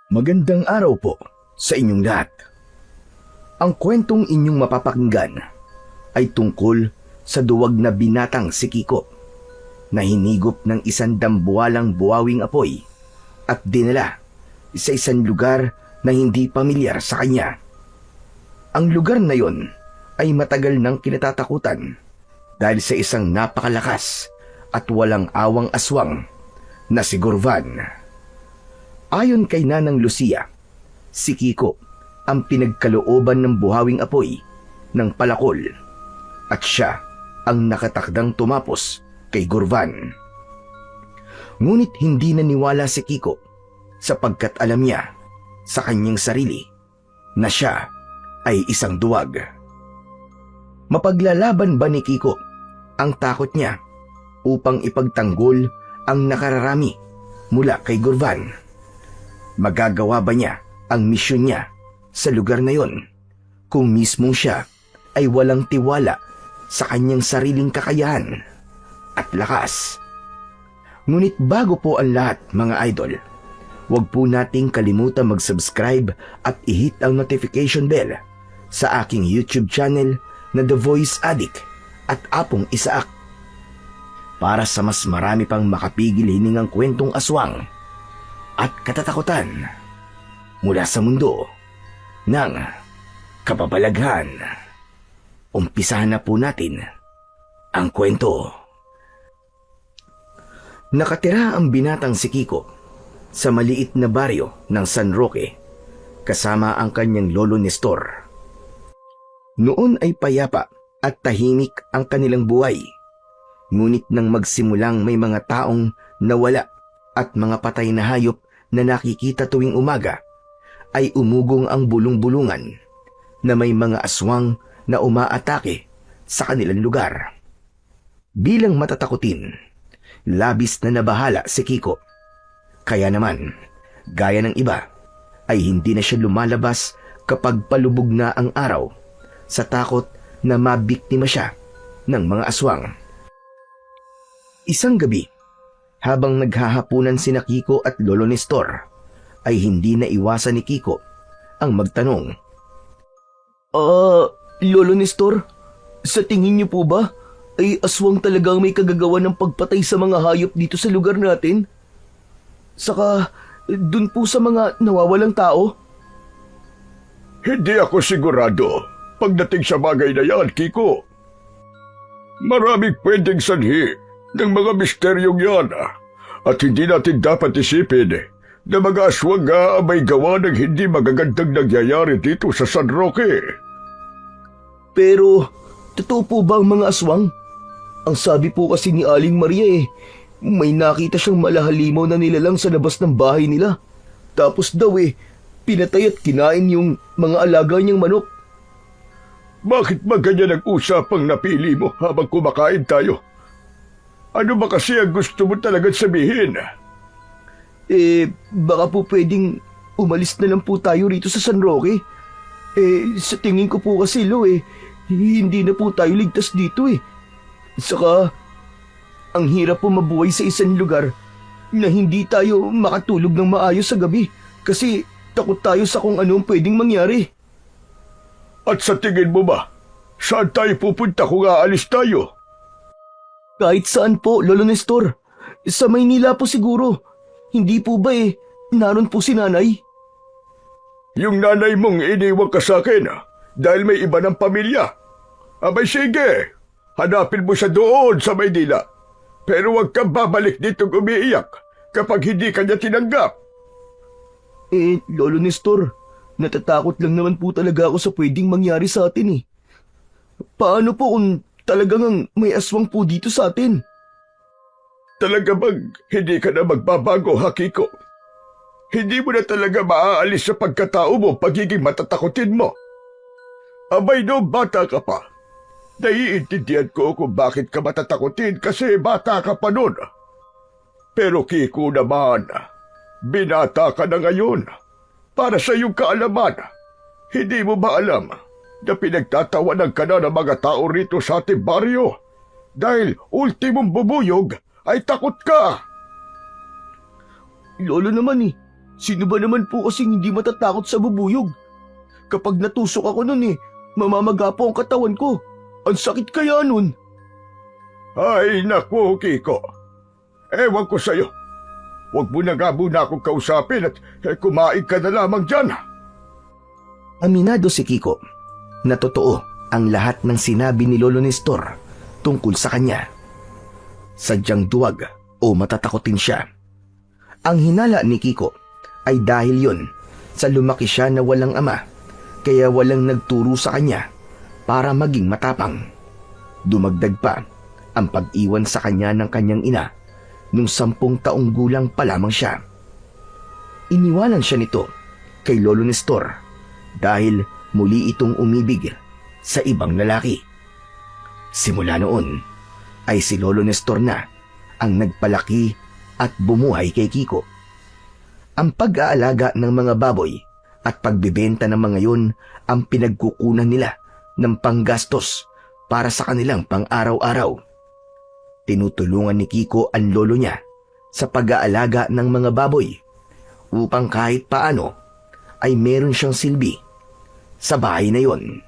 Magandang araw po sa inyong lahat. Ang kwentong inyong mapapakinggan ay tungkol sa duwag na binatang si Kiko na hinigop ng isang dambuhalang buhawing apoy at dinala sa isang lugar na hindi pamilyar sa kanya. Ang lugar na yon ay matagal nang kinatatakutan dahil sa isang napakalakas at walang awang aswang na si Gurvan. Ayon kay Nanang Lucia, si Kiko ang pinagkalooban ng buhawing apoy ng palakol at siya ang nakatakdang tumapos kay Gurvan. Ngunit hindi naniwala si Kiko sapagkat alam niya sa kanyang sarili na siya ay isang duwag. Mapaglalaban ba ni Kiko ang takot niya upang ipagtanggol ang nakararami mula kay Gurvan? Magagawa ba niya ang misyon niya sa lugar na yon kung mismong siya ay walang tiwala sa kanyang sariling kakayahan at lakas? Ngunit bago po ang lahat, mga idol, huwag po nating kalimutan mag-subscribe at i-hit ang notification bell sa aking YouTube channel na The Voice Addict at Apong Isaak para sa mas marami pang makapigil hiningang kwentong aswang at katatakutan mula sa mundo ng kababalaghan. Umpisahan na po natin ang kwento. Nakatira ang binatang si Kiko sa maliit na baryo ng San Roque kasama ang kanyang lolo Nestor. Noon ay payapa at tahimik ang kanilang buhay. Ngunit nang magsimulang may mga taong nawala at mga patay na hayop na nakikita tuwing umaga, ay umugong ang bulong-bulungan na may mga aswang na umaatake sa kanilang lugar. Bilang matatakutin, labis na nabahala si Kiko. Kaya naman, gaya ng iba, ay hindi na siya lumalabas kapag palubog na ang araw sa takot na mabiktima siya ng mga aswang. Isang gabi, habang naghahapunan sina Kiko at Lolo Nestor, ay hindi na iwasan ni Kiko ang magtanong. Lolo Nestor, sa tingin niyo po ba ay aswang talagang may kagagawa ng pagpatay sa mga hayop dito sa lugar natin? Saka, dun po sa mga nawawalang tao? Hindi ako sigurado pagdating sa bagay na yan, Kiko. Maraming pwedeng sanhi ng mga misteryong yan at hindi natin dapat isipin na mga aswang nga may gawa ng hindi magagandang nangyayari dito sa San Roque. Pero, totoo po ba ang mga aswang? Ang sabi po kasi ni Aling Maria may nakita siyang malahalimaw na nilalang sa labas ng bahay nila. Tapos daw pinatay at kinain yung mga alaga niyang manok. Bakit ba ganyan ang usapang napili mo habang kumakain tayo? Ano ba kasi ang gusto mo talagang sabihin? Baka po pwedeng umalis na lang po tayo rito sa San Roque. Sa tingin ko po kasi, hindi na po tayo ligtas dito Saka, ang hirap po mabuhay sa isang lugar na hindi tayo makatulog ng maayos sa gabi kasi takot tayo sa kung anong pwedeng mangyari. At sa tingin mo ba, saan tayo pupunta kung aalis tayo? Kahit saan po, Lolo Nestor. Sa Maynila po siguro. Hindi po ba naroon po si nanay? Yung nanay mong iniwan ka sa akin dahil may iba ng pamilya. Abay sige, hanapin mo siya doon sa Maynila. Pero huwag kang babalik dito umiiyak kapag hindi ka niya tinanggap. Lolo Nestor, natatakot lang naman po talaga ako sa pwedeng mangyari sa atin Paano po kung talagang may aswang po dito sa atin? Talaga bang hindi ka na magbabago, Kiko? Hindi mo na talaga maaalis sa pagkatao mo pagiging matatakutin mo. Abay no, bata ka pa. Naiintindihan ko kung bakit ka matatakutin kasi bata ka pa nun. Pero Kiko naman, binata ka na ngayon. Para sa iyong kaalaman, hindi mo ba alam na pinagtatawanan ka na ng mga tao rito sa ating baryo dahil ultimong bubuyog ay takot ka? Lolo naman Sino ba naman po kasing hindi matatakot sa bubuyog? Kapag natusok ako nun mamamaga po ang katawan ko. Ang sakit kaya nun. Ay, naku, Kiko. Ewan ko sa'yo. Huwag mo na nga muna akong kausapin at kumain ka na lamang dyan. Aminado si Kiko na totoo ang lahat ng sinabi ni Lolo Nestor tungkol sa kanya. Sadyang duwag o matatakotin siya. Ang hinala ni Kiko ay dahil yon sa lumaki siya na walang ama, kaya walang nagturo sa kanya para maging matapang. Dumagdag pa ang pag-iwan sa kanya ng kanyang ina nung 10 taong gulang pa lamang siya. Iniwanan siya nito kay Lolo Nestor dahil muli itong umibig sa ibang lalaki. Simula noon ay si Lolo Nestor na ang nagpalaki at bumuhay kay Kiko. Ang pag-aalaga ng mga baboy at pagbibenta ng mga yun ang pinagkukunan nila ng panggastos para sa kanilang pang-araw-araw. Tinutulungan ni Kiko ang lolo niya sa pag-aalaga ng mga baboy upang kahit paano ay meron siyang silbi sa bahay na yon.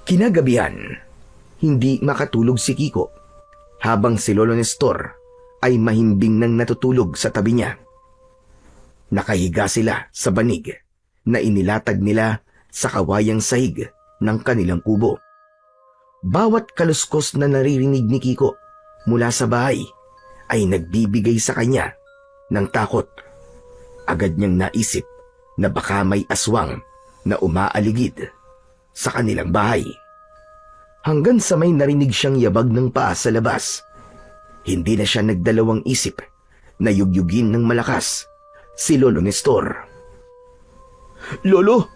Kinagabihan, hindi makatulog si Kiko habang si Lolo Nestor ay mahimbing nang natutulog sa tabi niya. Nakahiga sila sa banig na inilatag nila sa kawayang sahig ng kanilang kubo. Bawat kaluskos na naririnig ni Kiko mula sa bahay ay nagbibigay sa kanya ng takot. Agad niyang naisip na baka may aswang na umaaligid sa kanilang bahay. Hanggang sa may narinig siyang yabag ng paa sa labas, hindi na siya nagdalawang isip na yugyugin ng malakas si Lolo Nestor. Lolo!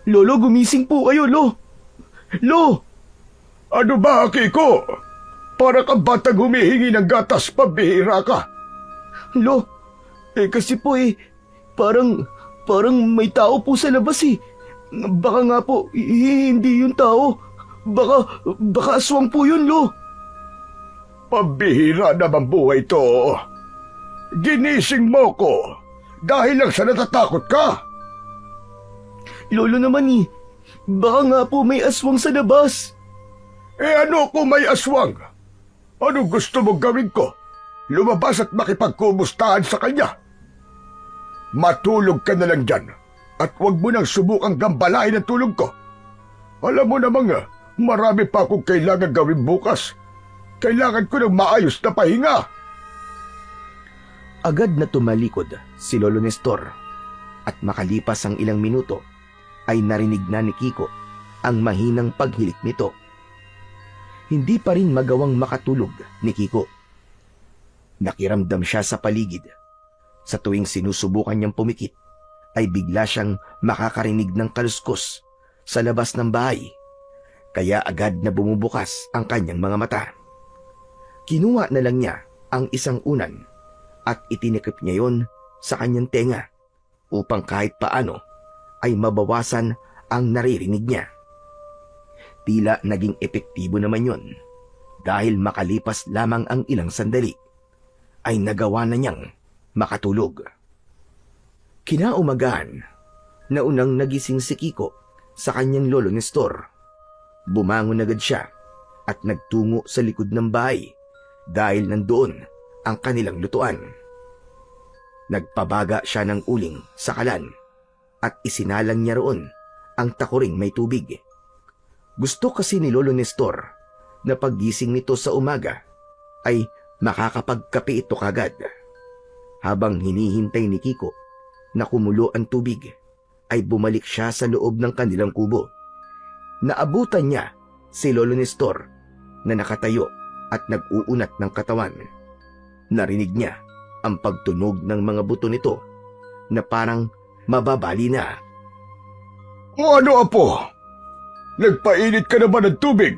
Lolo, gumising po kayo, Lo! Lo! Ano ba, Kiko? Para kang batang humihingi ng gatas, pabihira ka. Lo, kasi po parang may tao po sa labas Baka nga po, hindi yung tao. Baka aswang po yun, Lo. Pabihira naman buhay to. Ginising mo ko dahil lang sa natatakot ka. Lolo naman baka nga po may aswang sa labas. Ano kung may aswang? Ano gusto mong gawin ko? Lumabas at makipagkumustahan sa kanya? Matulog ka na lang dyan at huwag mo nang subukang gambalain ang tulog ko. Alam mo namang marami pa akong kailangan gawin bukas. Kailangan ko ng maayos na pahinga. Agad na tumalikod si Lolo Nestor at makalipas ang ilang minuto ay narinig na ni Kiko ang mahinang paghilik nito. Hindi pa rin magawang makatulog ni Kiko. Nakiramdam siya sa paligid. Sa tuwing sinusubukan niyang pumikit, ay bigla siyang makakarinig ng kaluskos sa labas ng bahay. Kaya agad na bumubukas ang kanyang mga mata. Kinuha na lang niya ang isang unan at itinikip niya yon sa kanyang tenga upang kahit paano ay mabawasan ang naririnig niya. Tila naging epektibo naman yon dahil makalipas lamang ang ilang sandali ay nagawa na niyang makatulog. Kinaumagahan, naunang nagising si Kiko sa kanyang Lolo Nestor. Bumangon agad siya at nagtungo sa likod ng bahay dahil nandoon ang kanilang lutuan. Nagpabaga siya ng uling sa kalan at isinalang niya roon ang takuring may tubig. Gusto kasi ni Lolo Nestor na paggising nito sa umaga ay makakapagkape ito kagad. Habang hinihintay ni Kiko na kumulo ang tubig, ay bumalik siya sa loob ng kanilang kubo. Naabutan niya si Lolo Nestor na nakatayo at nag-uunat ng katawan. Narinig niya ang pagtunog ng mga buto nito na parang mababali na. Ano, Apo? Nagpainit ka na ba ng tubig?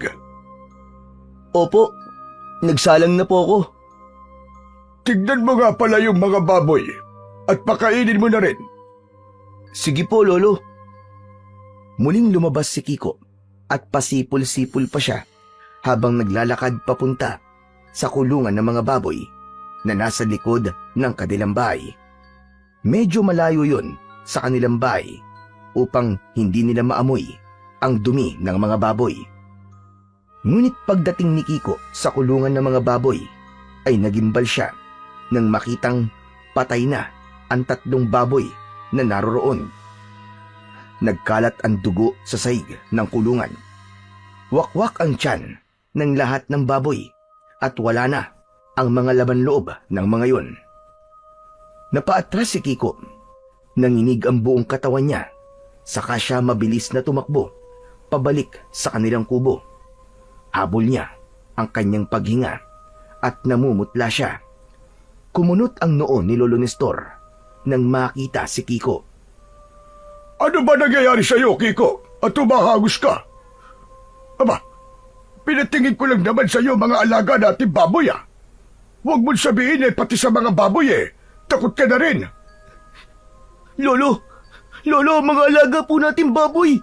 Opo, nagsalang na po ako. Tignan mo nga pala yung mga baboy at pakainin mo na rin. Sige po, Lolo. Muling lumabas si Kiko at pasipol-sipol pa siya habang naglalakad papunta sa kulungan ng mga baboy na nasa likod ng kanilang bahay. Medyo malayo yun sa kanilang bahay upang hindi nila maamoy ang dumi ng mga baboy. Ngunit pagdating ni Kiko sa kulungan ng mga baboy ay nagimbal siya nang makitang patay na ang 3 baboy na naroroon. Nagkalat ang dugo sa sahig ng kulungan. Wakwak ang tiyan ng lahat ng baboy at wala na ang mga laman loob ng mga yon. Napaatras si Kiko. Nanginig ang buong katawan niya, saka siya mabilis na tumakbo pabalik sa kanilang kubo. Habol niya ang kanyang paghinga at namumutla siya. Kumunot ang noo ni Lolo Nestor nang makita si Kiko. Ano ba nangyayari sa iyo, Kiko? At tumahagos ka? Aba, pinatingin ko lang naman sa iyo mga alaga natin baboy ah. Huwag mong sabihin pati sa mga baboy takot ka na rin. Lolo, ang mga alaga po natin baboy.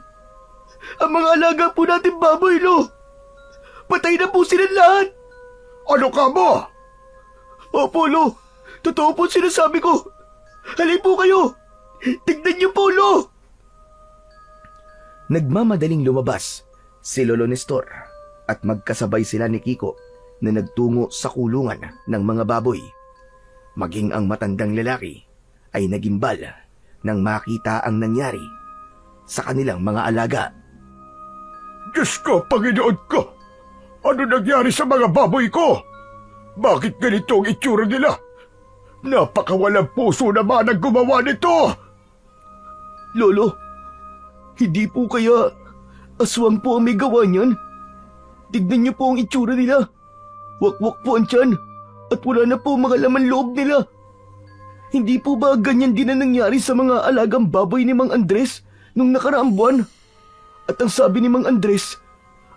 Ang mga alaga po natin baboy, Lo. Patay na po sila lahat. Ano ka mo? Opo, Lo. Totoo po sinasabi ko. Halay po kayo. Tignan niyo po, Lo. Nagmamadaling lumabas si Lolo Nestor at magkasabay sila ni Kiko na nagtungo sa kulungan ng mga baboy. Maging ang matandang lalaki ay nagimbal nang makita ang nangyari sa kanilang mga alaga. Diyos ko, Panginoon ko! Ano nangyari sa mga baboy ko? Bakit ganito ang itsura nila? Napakawalang puso naman ang gumawa nito! Lolo, hindi po kaya aswang po ang may gawa niyan? Tignan niyo po ang itsura nila. Wakwak po ang tiyan at wala na po mga laman loob nila. Hindi po ba ganyan din ang nangyari sa mga alagang baboy ni Mang Andres nung nakaraang buwan? At ang sabi ni Mang Andres,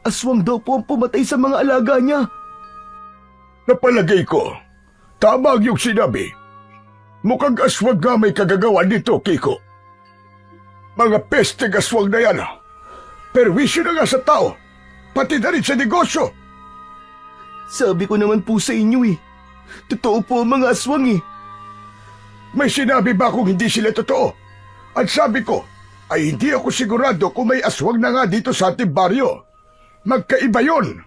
aswang daw po ang pumatay sa mga alaga niya. Napalagay ko, tama ang iyong sinabi. Mukhang aswang nga may kagagawa nito, Kiko. Mga pesteng aswang na yan. Perwisyo na nga sa tao, pati na rin sa negosyo. Sabi ko naman po sa inyo totoo po ang mga aswang May sinabi ba kung hindi sila totoo? At sabi ko, ay hindi ako sigurado kung may aswang na nga dito sa ating baryo. Magkaiba yon.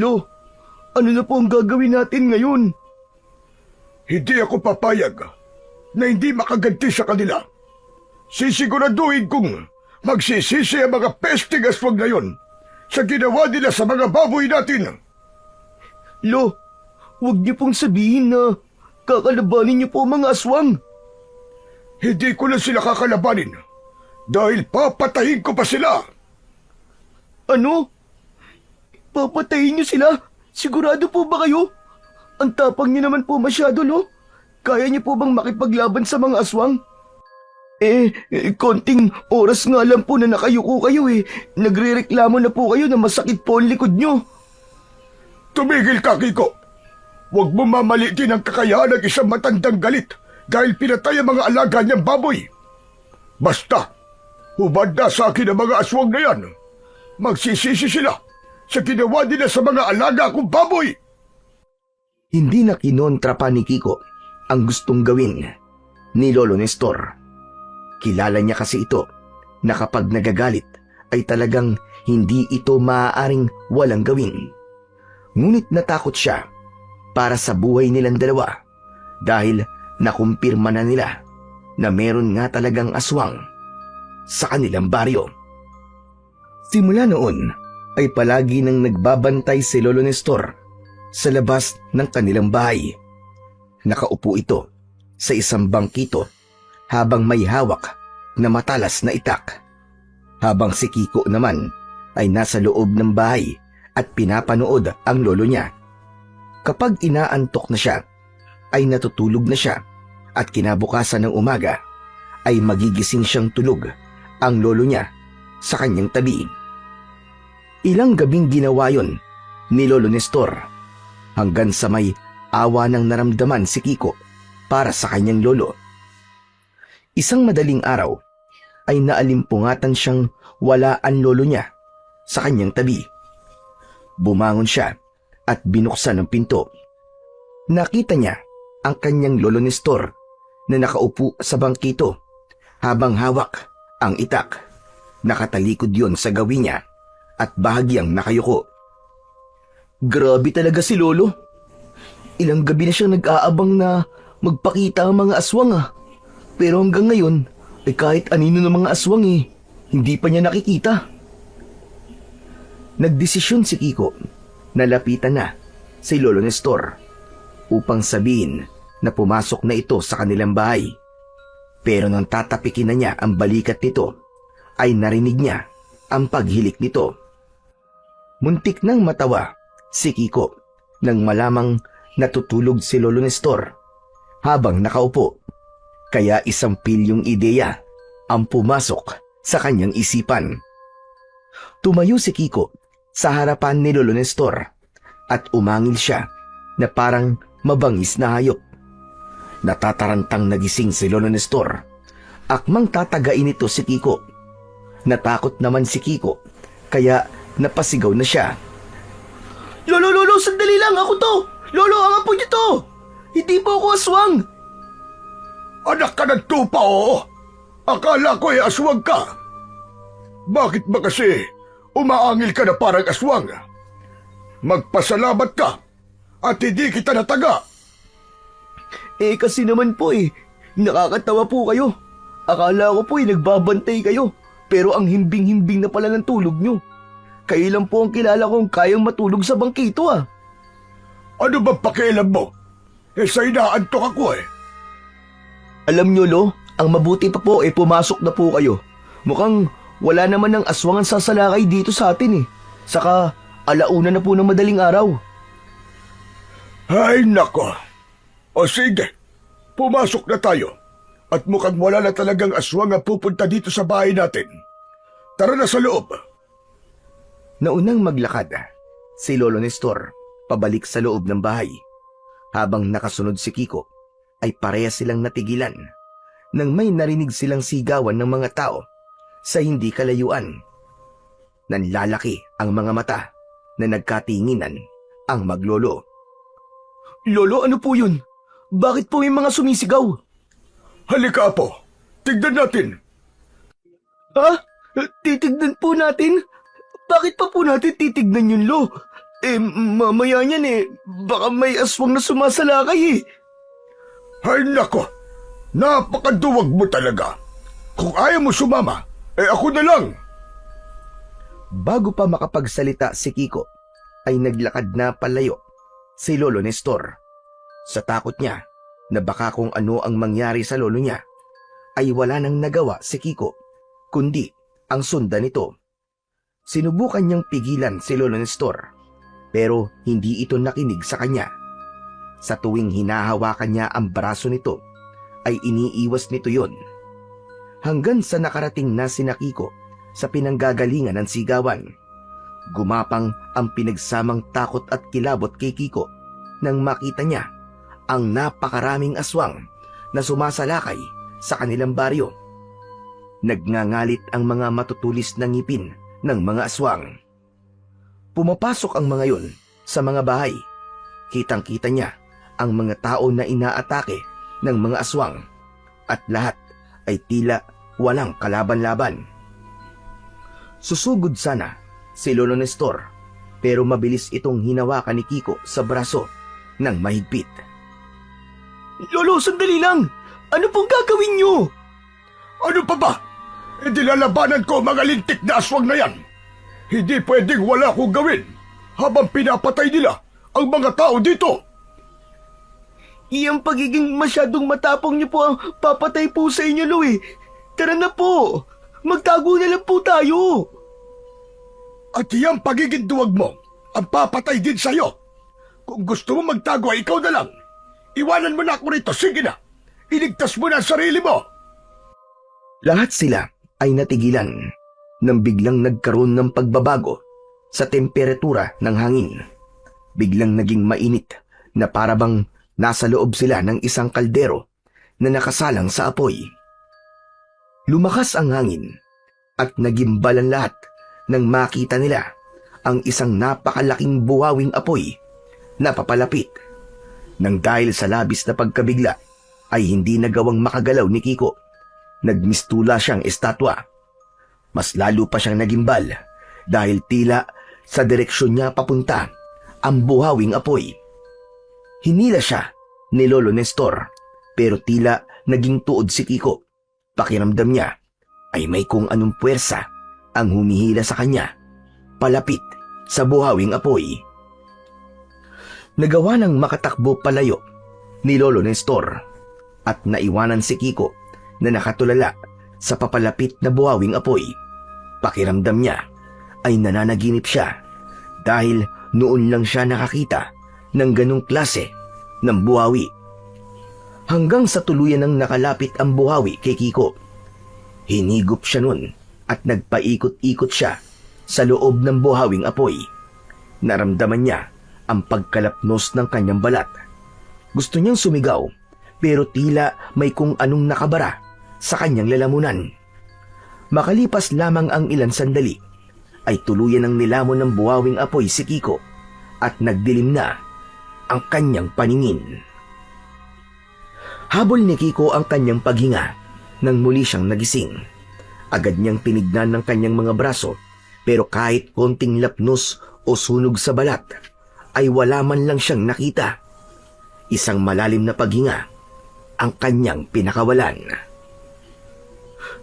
Lo, ano na po ang gagawin natin ngayon? Hindi ako papayag na hindi makaganti sa kanila. Sisiguraduhin kong magsisisi ang mga pesting aswang na yon sa ginawa nila sa mga baboy natin. Lo, huwag niyo pong sabihin na kakalabanin niyo po ang mga aswang. Hindi ko na sila kakalabanin dahil papatayin ko pa sila. Ano? Papatayin niyo sila? Sigurado po ba kayo? Ang tapang niyo naman po masyado, Lo. Kaya niyo po bang makipaglaban sa mga aswang? Konting oras nga lang po na nakayuko kayo Nagrereklamo na po kayo na masakit po ang likod niyo. Tumigil ka, Kiko. Huwag mo mamalitin ang kakayahan ng isang matandang galit dahil pinatay ang mga alaga niyang baboy. Basta, hubad na sa akin ang mga aswang na yan. Magsisisi sila sa ginawa nila sa mga alaga kong baboy. Hindi na kinontra pa ni Kiko ang gustong gawin ni Lolo Nestor. Kilala niya kasi ito na kapag nagagalit ay talagang hindi ito maaaring walang gawin. Ngunit natakot siya para sa buhay nilang dalawa dahil nakumpirma na nila na meron nga talagang aswang sa kanilang baryo. Simula noon ay palagi nang nagbabantay si Lolo Nestor sa labas ng kanilang bahay. Nakaupo ito sa isang bangkito habang may hawak na matalas na itak. Habang si Kiko naman ay nasa loob ng bahay at pinapanood ang lolo niya. Kapag inaantok na siya, ay natutulog na siya at kinabukasan ng umaga ay magigising siyang tulog ang lolo niya sa kanyang tabi. Ilang gabing ginawa yon ni Lolo Nestor hanggang sa may awa ng naramdaman si Kiko para sa kanyang lolo. Isang madaling araw ay naalimpungatan siyang wala ang lolo niya sa kanyang tabi. Bumangon siya at binuksan ang pinto. Nakita niya ang kanyang Lolo Nestor na nakaupo sa bangkito habang hawak ang itak. Nakatalikod yon sa gawi niya at bahagyang nakayuko. Grabe talaga si Lolo. Ilang gabi na siyang nag-aabang na magpakita ang mga aswang Pero hanggang ngayon, kahit anino ng mga aswang hindi pa niya nakikita. Nagdesisyon si Kiko na lapitan na si Lolo Nestor upang sabihin na pumasok na ito sa kanilang bahay. Pero nang tatapikin na niya ang balikat nito, ay narinig niya ang paghilik nito. Muntik nang matawa si Kiko nang malamang natutulog si Lolo Nestor habang nakaupo. Kaya isang pilyong ideya ang pumasok sa kanyang isipan. Tumayo si Kiko sa harapan ni Lolo Nestor at umangil siya na parang mabangis na hayop. Natatarantang nagising si Lolo Nestor. Akmang tatagain ito si Kiko. Natakot naman si Kiko kaya napasigaw na siya. Lolo, sandali lang, ako to! Lolo, ang apo niyo to! Hindi po ako aswang! Anak ka ng tupa, oo! Akala ko ay aswang ka! Bakit ba kasi umaangil ka na parang aswang? Magpasalamat ka at hindi kita nataga! Kasi naman po nakakatawa po kayo. Akala ko po nagbabantay kayo, pero ang himbing-himbing na pala ng tulog nyo. Kayo lang po ang kilala kong kayang matulog sa bangkito Ano ba pakialam mo? Sa inaantok ako Alam nyo Lo, ang mabuti pa po pumasok na po kayo. Mukhang wala naman ng aswang ang sasalakay dito sa atin Saka alauna na po ng madaling araw. Ay nako! O sige, pumasok na tayo. At mukhang wala na talagang aswang ang pupunta dito sa bahay natin. Tara na sa loob. Naunang maglakad si Lolo Nestor pabalik sa loob ng bahay. Habang nakasunod si Kiko, ay pareha silang natigilan nang may narinig silang sigawan ng mga tao sa hindi kalayuan. Nanlalaki ang mga mata na nagkatinginan ang maglolo. Lolo, ano po yun? Bakit po may mga sumisigaw? Halika po, tignan natin. Titignan po natin? Bakit pa po natin titignan yun, Lo? Mamaya niyan baka may aswang na sumasalakay Ay nako, napakaduwag mo talaga. Kung ayaw mo sumama, ako na lang. Bago pa makapagsalita si Kiko, ay naglakad na palayo si Lolo Nestor. Sa takot niya na baka kung ano ang mangyari sa lolo niya, ay wala nang nagawa si Kiko, kundi ang sundan nito. Sinubukan niyang pigilan si Lolo Nestor, pero hindi ito nakinig sa kanya. Sa tuwing hinahawakan niya ang braso nito, ay iniiwas nito yon. Hanggang sa nakarating na si Kiko sa pinanggagalingan ng sigawan. Gumapang ang pinagsamang takot at kilabot kay Kiko nang makita niya ang napakaraming aswang na sumasalakay sa kanilang baryo. Nagngangalit ang mga matutulis na ngipin ng mga aswang. Pumapasok ang mga yon sa mga bahay. Kitang-kita niya ang mga tao na inaatake ng mga aswang at lahat ay tila walang kalaban-laban. Susugod sana si Lolo Nestor pero mabilis itong hinawakan ni Kiko sa braso ng mahigpit. Lolo, sandali lang! Ano pong gagawin niyo? Ano pa ba? Lalabanan ko mga lintik na aswang na yan. Hindi pwedeng wala akong gawin habang pinapatay nila ang mga tao dito. Iyang pagiging masyadong matapang niyo po ang papatay po sa inyo, Lo Tara na po! Magtago na lang po tayo! At iyang pagiging duwag mo ang papatay din sa'yo. Kung gusto mo magtago ay ikaw na lang. Iwanan mo na ako rito, sige na. Iligtas mo na ang sarili mo. Lahat sila ay natigilan nang biglang nagkaroon ng pagbabago sa temperatura ng hangin. Biglang naging mainit na parabang nasa loob sila ng isang kaldero na nakasalang sa apoy. Lumakas ang hangin at nagimbal ang lahat nang makita nila ang isang napakalaking buhawing apoy na papalapit. Nang dahil sa labis na pagkabigla, ay hindi nagawang makagalaw ni Kiko. Nagmistula siyang estatwa. Mas lalo pa siyang nagimbal dahil tila sa direksyon niya papunta ang buhawing apoy. Hinila siya ni Lolo Nestor pero tila naging tuod si Kiko. Pakiramdam niya ay may kung anong puwersa ang humihila sa kanya palapit sa buhawing apoy. Nagawa ng makatakbo palayo ni Lolo Nestor at naiwanan si Kiko na nakatulala sa papalapit na buhawing apoy. Pakiramdam niya ay nananaginip siya dahil noon lang siya nakakita ng ganong klase ng buhawi. Hanggang sa tuluyan ng nakalapit ang buhawi kay Kiko. Hinigop siya nun at nagpaikot-ikot siya sa loob ng buhawing apoy. Naramdaman niya ang pagkalapnos ng kanyang balat. Gusto niyang sumigaw pero tila may kung anong nakabara sa kanyang lalamunan. Makalipas lamang ang ilang sandali ay tuluyan ng nilamon ng buhawing apoy si Kiko at nagdilim na ang kanyang paningin. Habol ni Kiko ang kanyang paghinga nang muli siyang nagising. Agad niyang tinignan ng kanyang mga braso pero kahit konting lapnos o sunog sa balat ay wala man lang siyang nakita. Isang malalim na paghinga ang kanyang pinakawalan.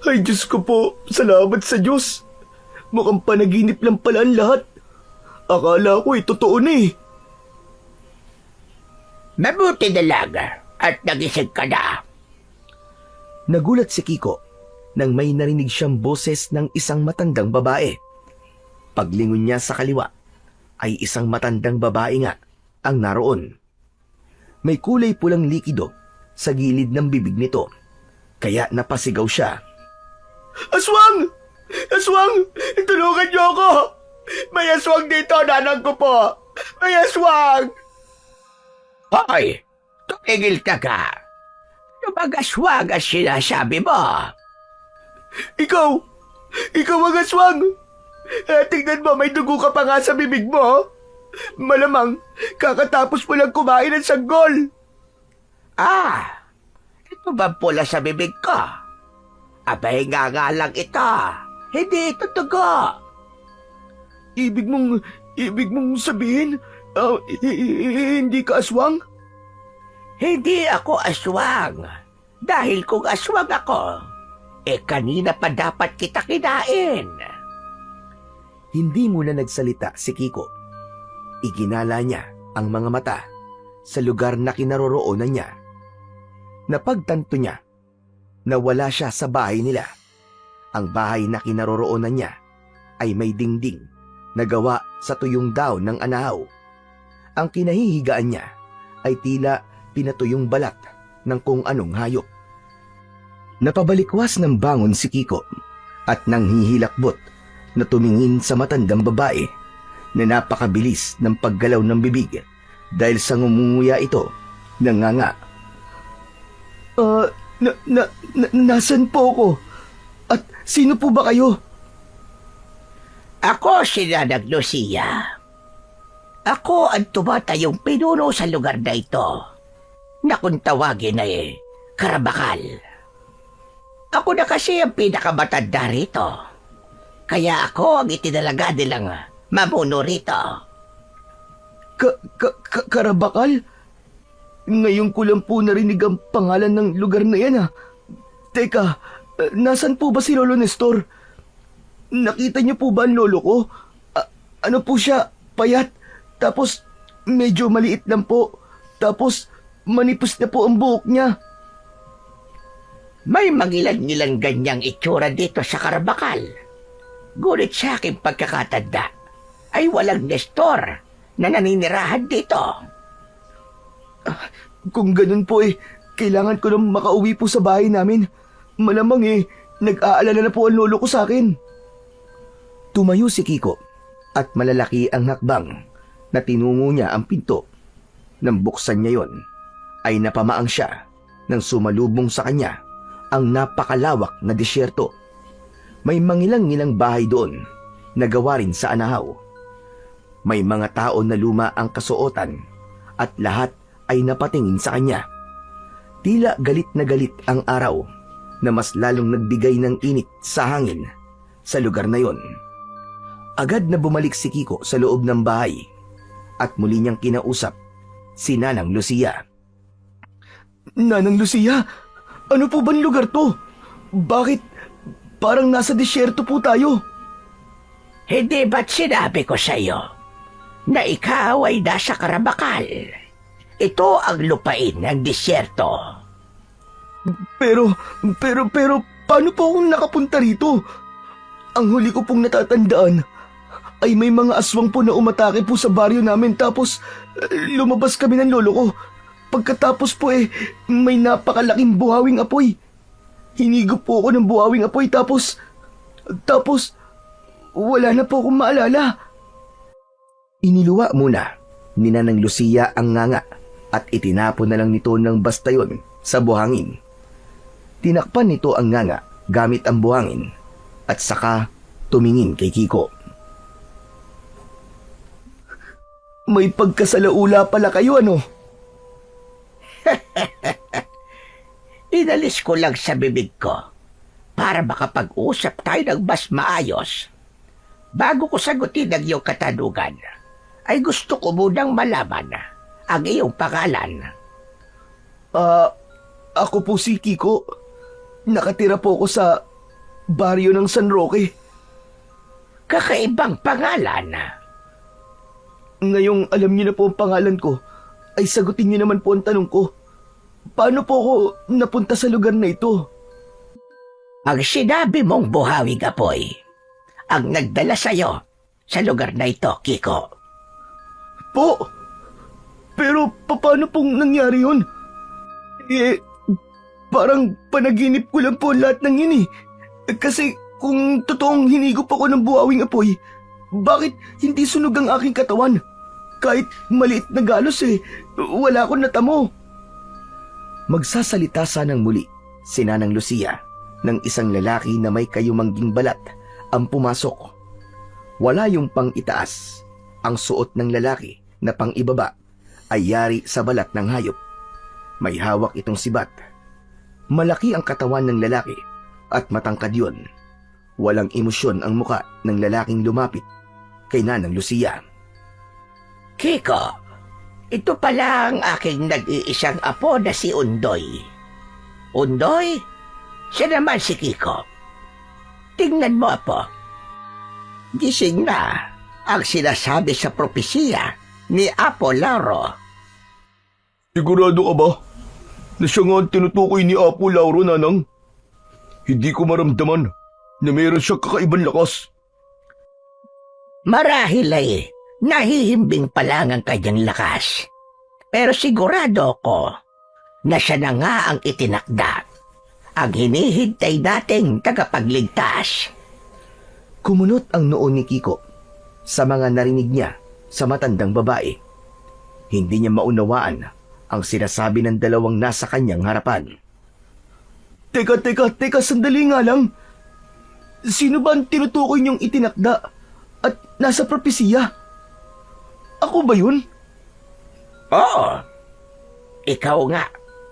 Ay Diyos ko po, salamat sa Diyos. Mukhang panaginip lang pala ang lahat. Akala ko totoo na eh. Mabuti na lang at nagising ka na. Nagulat si Kiko nang may narinig siyang boses ng isang matandang babae. Paglingon niya sa kaliwa ay isang matandang babae nga ang naroon. May kulay pulang likido sa gilid ng bibig nito, kaya napasigaw siya. Aswang! Aswang! Tulungan niyo ako! May aswang dito, nanang ko po! May aswang! Hoy! Tumigil ka ka! Lumagaswag ang sinasabi mo! Ikaw! Ikaw ang aswang! Tingnan mo, may dugo ka pa nga sa bibig mo! Malamang, kakatapos mo lang kumain ng sanggol! Ah! Ito ba pula sa bibig ko? Abay nga lang ito! Hindi ito dugo! Ibig mong sabihin, hindi ka aswang? Hindi ako aswang. Dahil kung aswang ako, kanina pa dapat kita kinain. Hindi muna nagsalita si Kiko. Iginala niya ang mga mata sa lugar na kinaroroonan niya. Napagtanto niya na wala siya sa bahay nila. Ang bahay na kinaroroonan niya ay may dingding na gawa sa tuyong daw ng anahaw. Ang kinahihigaan niya ay tila pinatuyong balat ng kung anong hayop. Napabalikwas ng bangon si Kiko at nang hihilakbot na tumingin sa matandang babae na napakabilis ng paggalaw ng bibig dahil sa ngumunguya ito ng nganga. Nasan po ako? At sino po ba kayo? Ako si Nanang Lucia. Ako ang tumatayong pinuno sa lugar na ito na kung tawagin ay Karabakal. Ako na kasi ang pinakamatanda rito. Kaya ako ang itinalaga nilang mamuno rito. Karabakal? Ngayon ko lang po narinig ang pangalan ng lugar na yan. Teka, nasan po ba si Lolo Nestor? Nakita niyo po ba ang lolo ko? Ano po siya? Payat? Tapos medyo maliit lang po. Tapos manipis na po ang buhok niya. May mangilan-ngilan ganyang itsura dito sa Karabakal. Ngunit sa aking pagkakatanda ay walang Nestor na naninirahan dito. Kung ganun po kailangan ko nang makauwi po sa bahay namin. Malamang nag-aalala na po ang lolo ko sa akin. Tumayo si Kiko at malalaki ang hakbang na tinungo niya ang pinto. Nang buksan niya yon, ay napamaang siya nang sumalubong sa kanya ang napakalawak na disyerto. May mangilang-ngilang bahay doon na gawa rin sa anahaw. May mga tao na luma ang kasuotan at lahat ay napatingin sa kanya. Tila galit na galit ang araw na mas lalong nagbigay ng init sa hangin sa lugar na yon. Agad na bumalik si Kiko sa loob ng bahay at muli niyang kinausap si Nanang Lucia. Nanang Lucia, ano po bang lugar to? Bakit parang nasa disyerto po tayo? Hindi ba't sinabi ko sa iyo na ikaw ay nasa Karabakal? Ito ang lupain ng disyerto. Pero, paano po akong nakapunta rito? Ang huli ko pong natatandaan ay may mga aswang po na umatake po sa baryo namin tapos lumabas kami ng lolo ko. Pagkatapos po may napakalaking buhawing apoy. Hinigop po ako ng buhawing apoy tapos wala na po akong maalala. Iniluwa muna ni Nanang Lucia ang nganga at itinapon na lang nito ng bastayon sa buhangin. Tinakpan nito ang nganga gamit ang buhangin at saka tumingin kay Kiko. May pagkasalaula pala kayo, ano? Inalis ko lang sa bibig ko para makapag-usap tayo ng mas maayos. Bago ko sagutin ang iyong katanungan, ay gusto ko munang malaman ang iyong pangalan. Ako po si Kiko. Nakatira po ako sa baryo ng San Roque. Kakaibang pangalan. Ngayong alam niyo na po ang pangalan ko, ay sagutin niyo naman po ang tanong ko. Paano po ako napunta sa lugar na ito? Ang sinabi mong buhawing apoy ang nagdala sa'yo sa lugar na ito, Kiko. Po? Pero paano pong nangyari yun? Parang panaginip ko lang po lahat ng yun . Kasi kung totoong hinigop ako ng buhawing apoy, bakit hindi sunog ang aking katawan? Kahit maliit na galos wala akong natamo. Magsasalita sanang muli si Nanang Lucia ng isang lalaki na may kayumangging balat ang pumasok. Wala yung pang-itaas. Ang suot ng lalaki na pang-ibaba ay yari sa balat ng hayop. May hawak itong sibat. Malaki ang katawan ng lalaki at matangkad yun. Walang emosyon ang muka ng lalaking lumapit kay Nanang Lucia. Kiko, ito pala ang aking nag-iisang apo na si Undoy. Undoy? Siya naman si Kiko. Tingnan mo, apo. Gising na ang sinasabi sa propesiya ni Apo Lauro. Sigurado ka ba na siya nga ang tinutukoy ni Apo Lauro, Nanang? Hindi ko maramdaman na mayroon siyang kakaibang lakas. Marahil ay nahihimbing pa lang ang kanyang lakas. Pero sigurado ko na siya na nga ang itinakda. Ang hinihintay nating tagapagligtas. Kumunot ang noo ni Kiko sa mga narinig niya sa matandang babae. Hindi niya maunawaan ang sinasabi ng dalawang nasa kanyang harapan. Teka, sandali nga lang. Sino ba ang tinutukoy niyong itinakda at nasa propesiya? Ako ba yun? Oo. Ikaw nga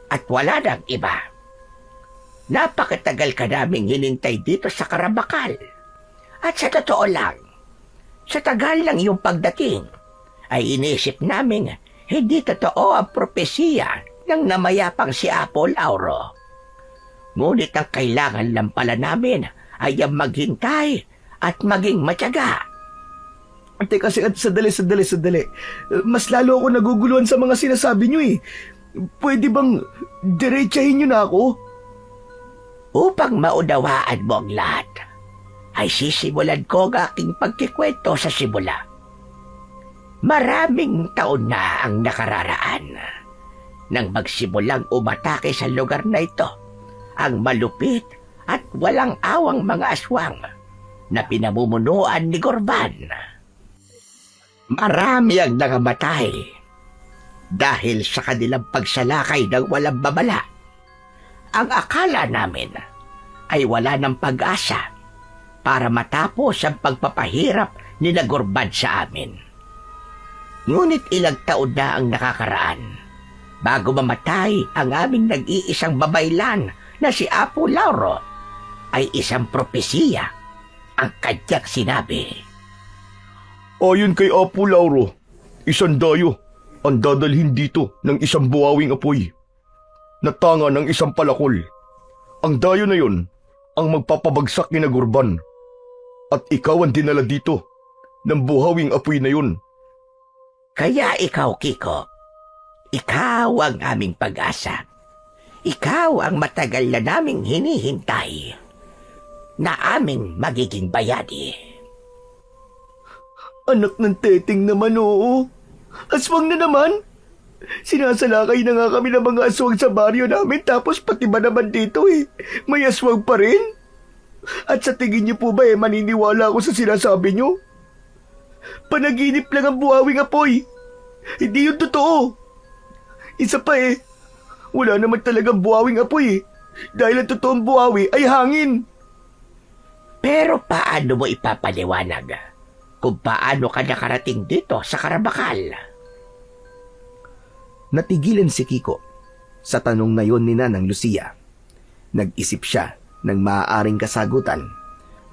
at wala nang iba. Napakatagal ka naming hinintay dito sa Karabakal. At sa totoo lang, sa tagal ng iyong pagdating, ay inisip namin hindi totoo ang propesiya ng namayapang si Apo Lauro. Ngunit ang kailangan lang pala namin ay ang maghintay at maging matyaga. Teka, sandali. Mas lalo ako naguguluhan sa mga sinasabi niyo . Pwede bang diretsahin niyo na ako? Upang maunawaan mo ang lahat, ay sisimulan ko ang aking pagkikwento sa simula. Maraming taon na ang nakararaan nang magsimulang umatake sa lugar na ito ang malupit at walang awang mga aswang na pinamumunuan ni Gorban. Marami ang nangamatay dahil sa kanilang pagsalakay ng walang babala. Ang akala namin ay wala ng pag-asa para matapos ang pagpapahirap ni Gorban sa amin. Ngunit ilang taon na ang nakakaraan bago mamatay ang aming nag-iisang babaylan na si Apo Lauro, ay isang propesiya ang kanyang sinabi. Ayon kay Apo Lauro, isang dayo ang dadalhin dito ng isang buhawing apoy na tanga ng isang palakol. Ang dayo na yon ang magpapabagsak ni Nagurban at ikaw ang dinala dito ng buhawing apoy na yon. Kaya ikaw, Kiko, ikaw ang aming pag-asa. Ikaw ang matagal na naming hinihintay na aming magiging bayani. Anak ng Teteng naman, oo. Aswang na naman. Sinasalakay na nga kami ng mga aswang sa baryo namin, tapos pati ba naman dito may aswang pa rin? At sa tingin niyo po ba maniniwala ako sa sinasabi niyo? Panaginip lang ang buhawing apoy. Hindi yun totoo. Isa pa wala naman talagang buhawing apoy dahil ang totoong buhawi ay hangin. Pero paano mo ipapaliwanag kung paano ka nakarating dito sa Karabakal? Natigilan si Kiko sa tanong na yon ni Nanang Lucia. Nag-isip siya ng maaaring kasagutan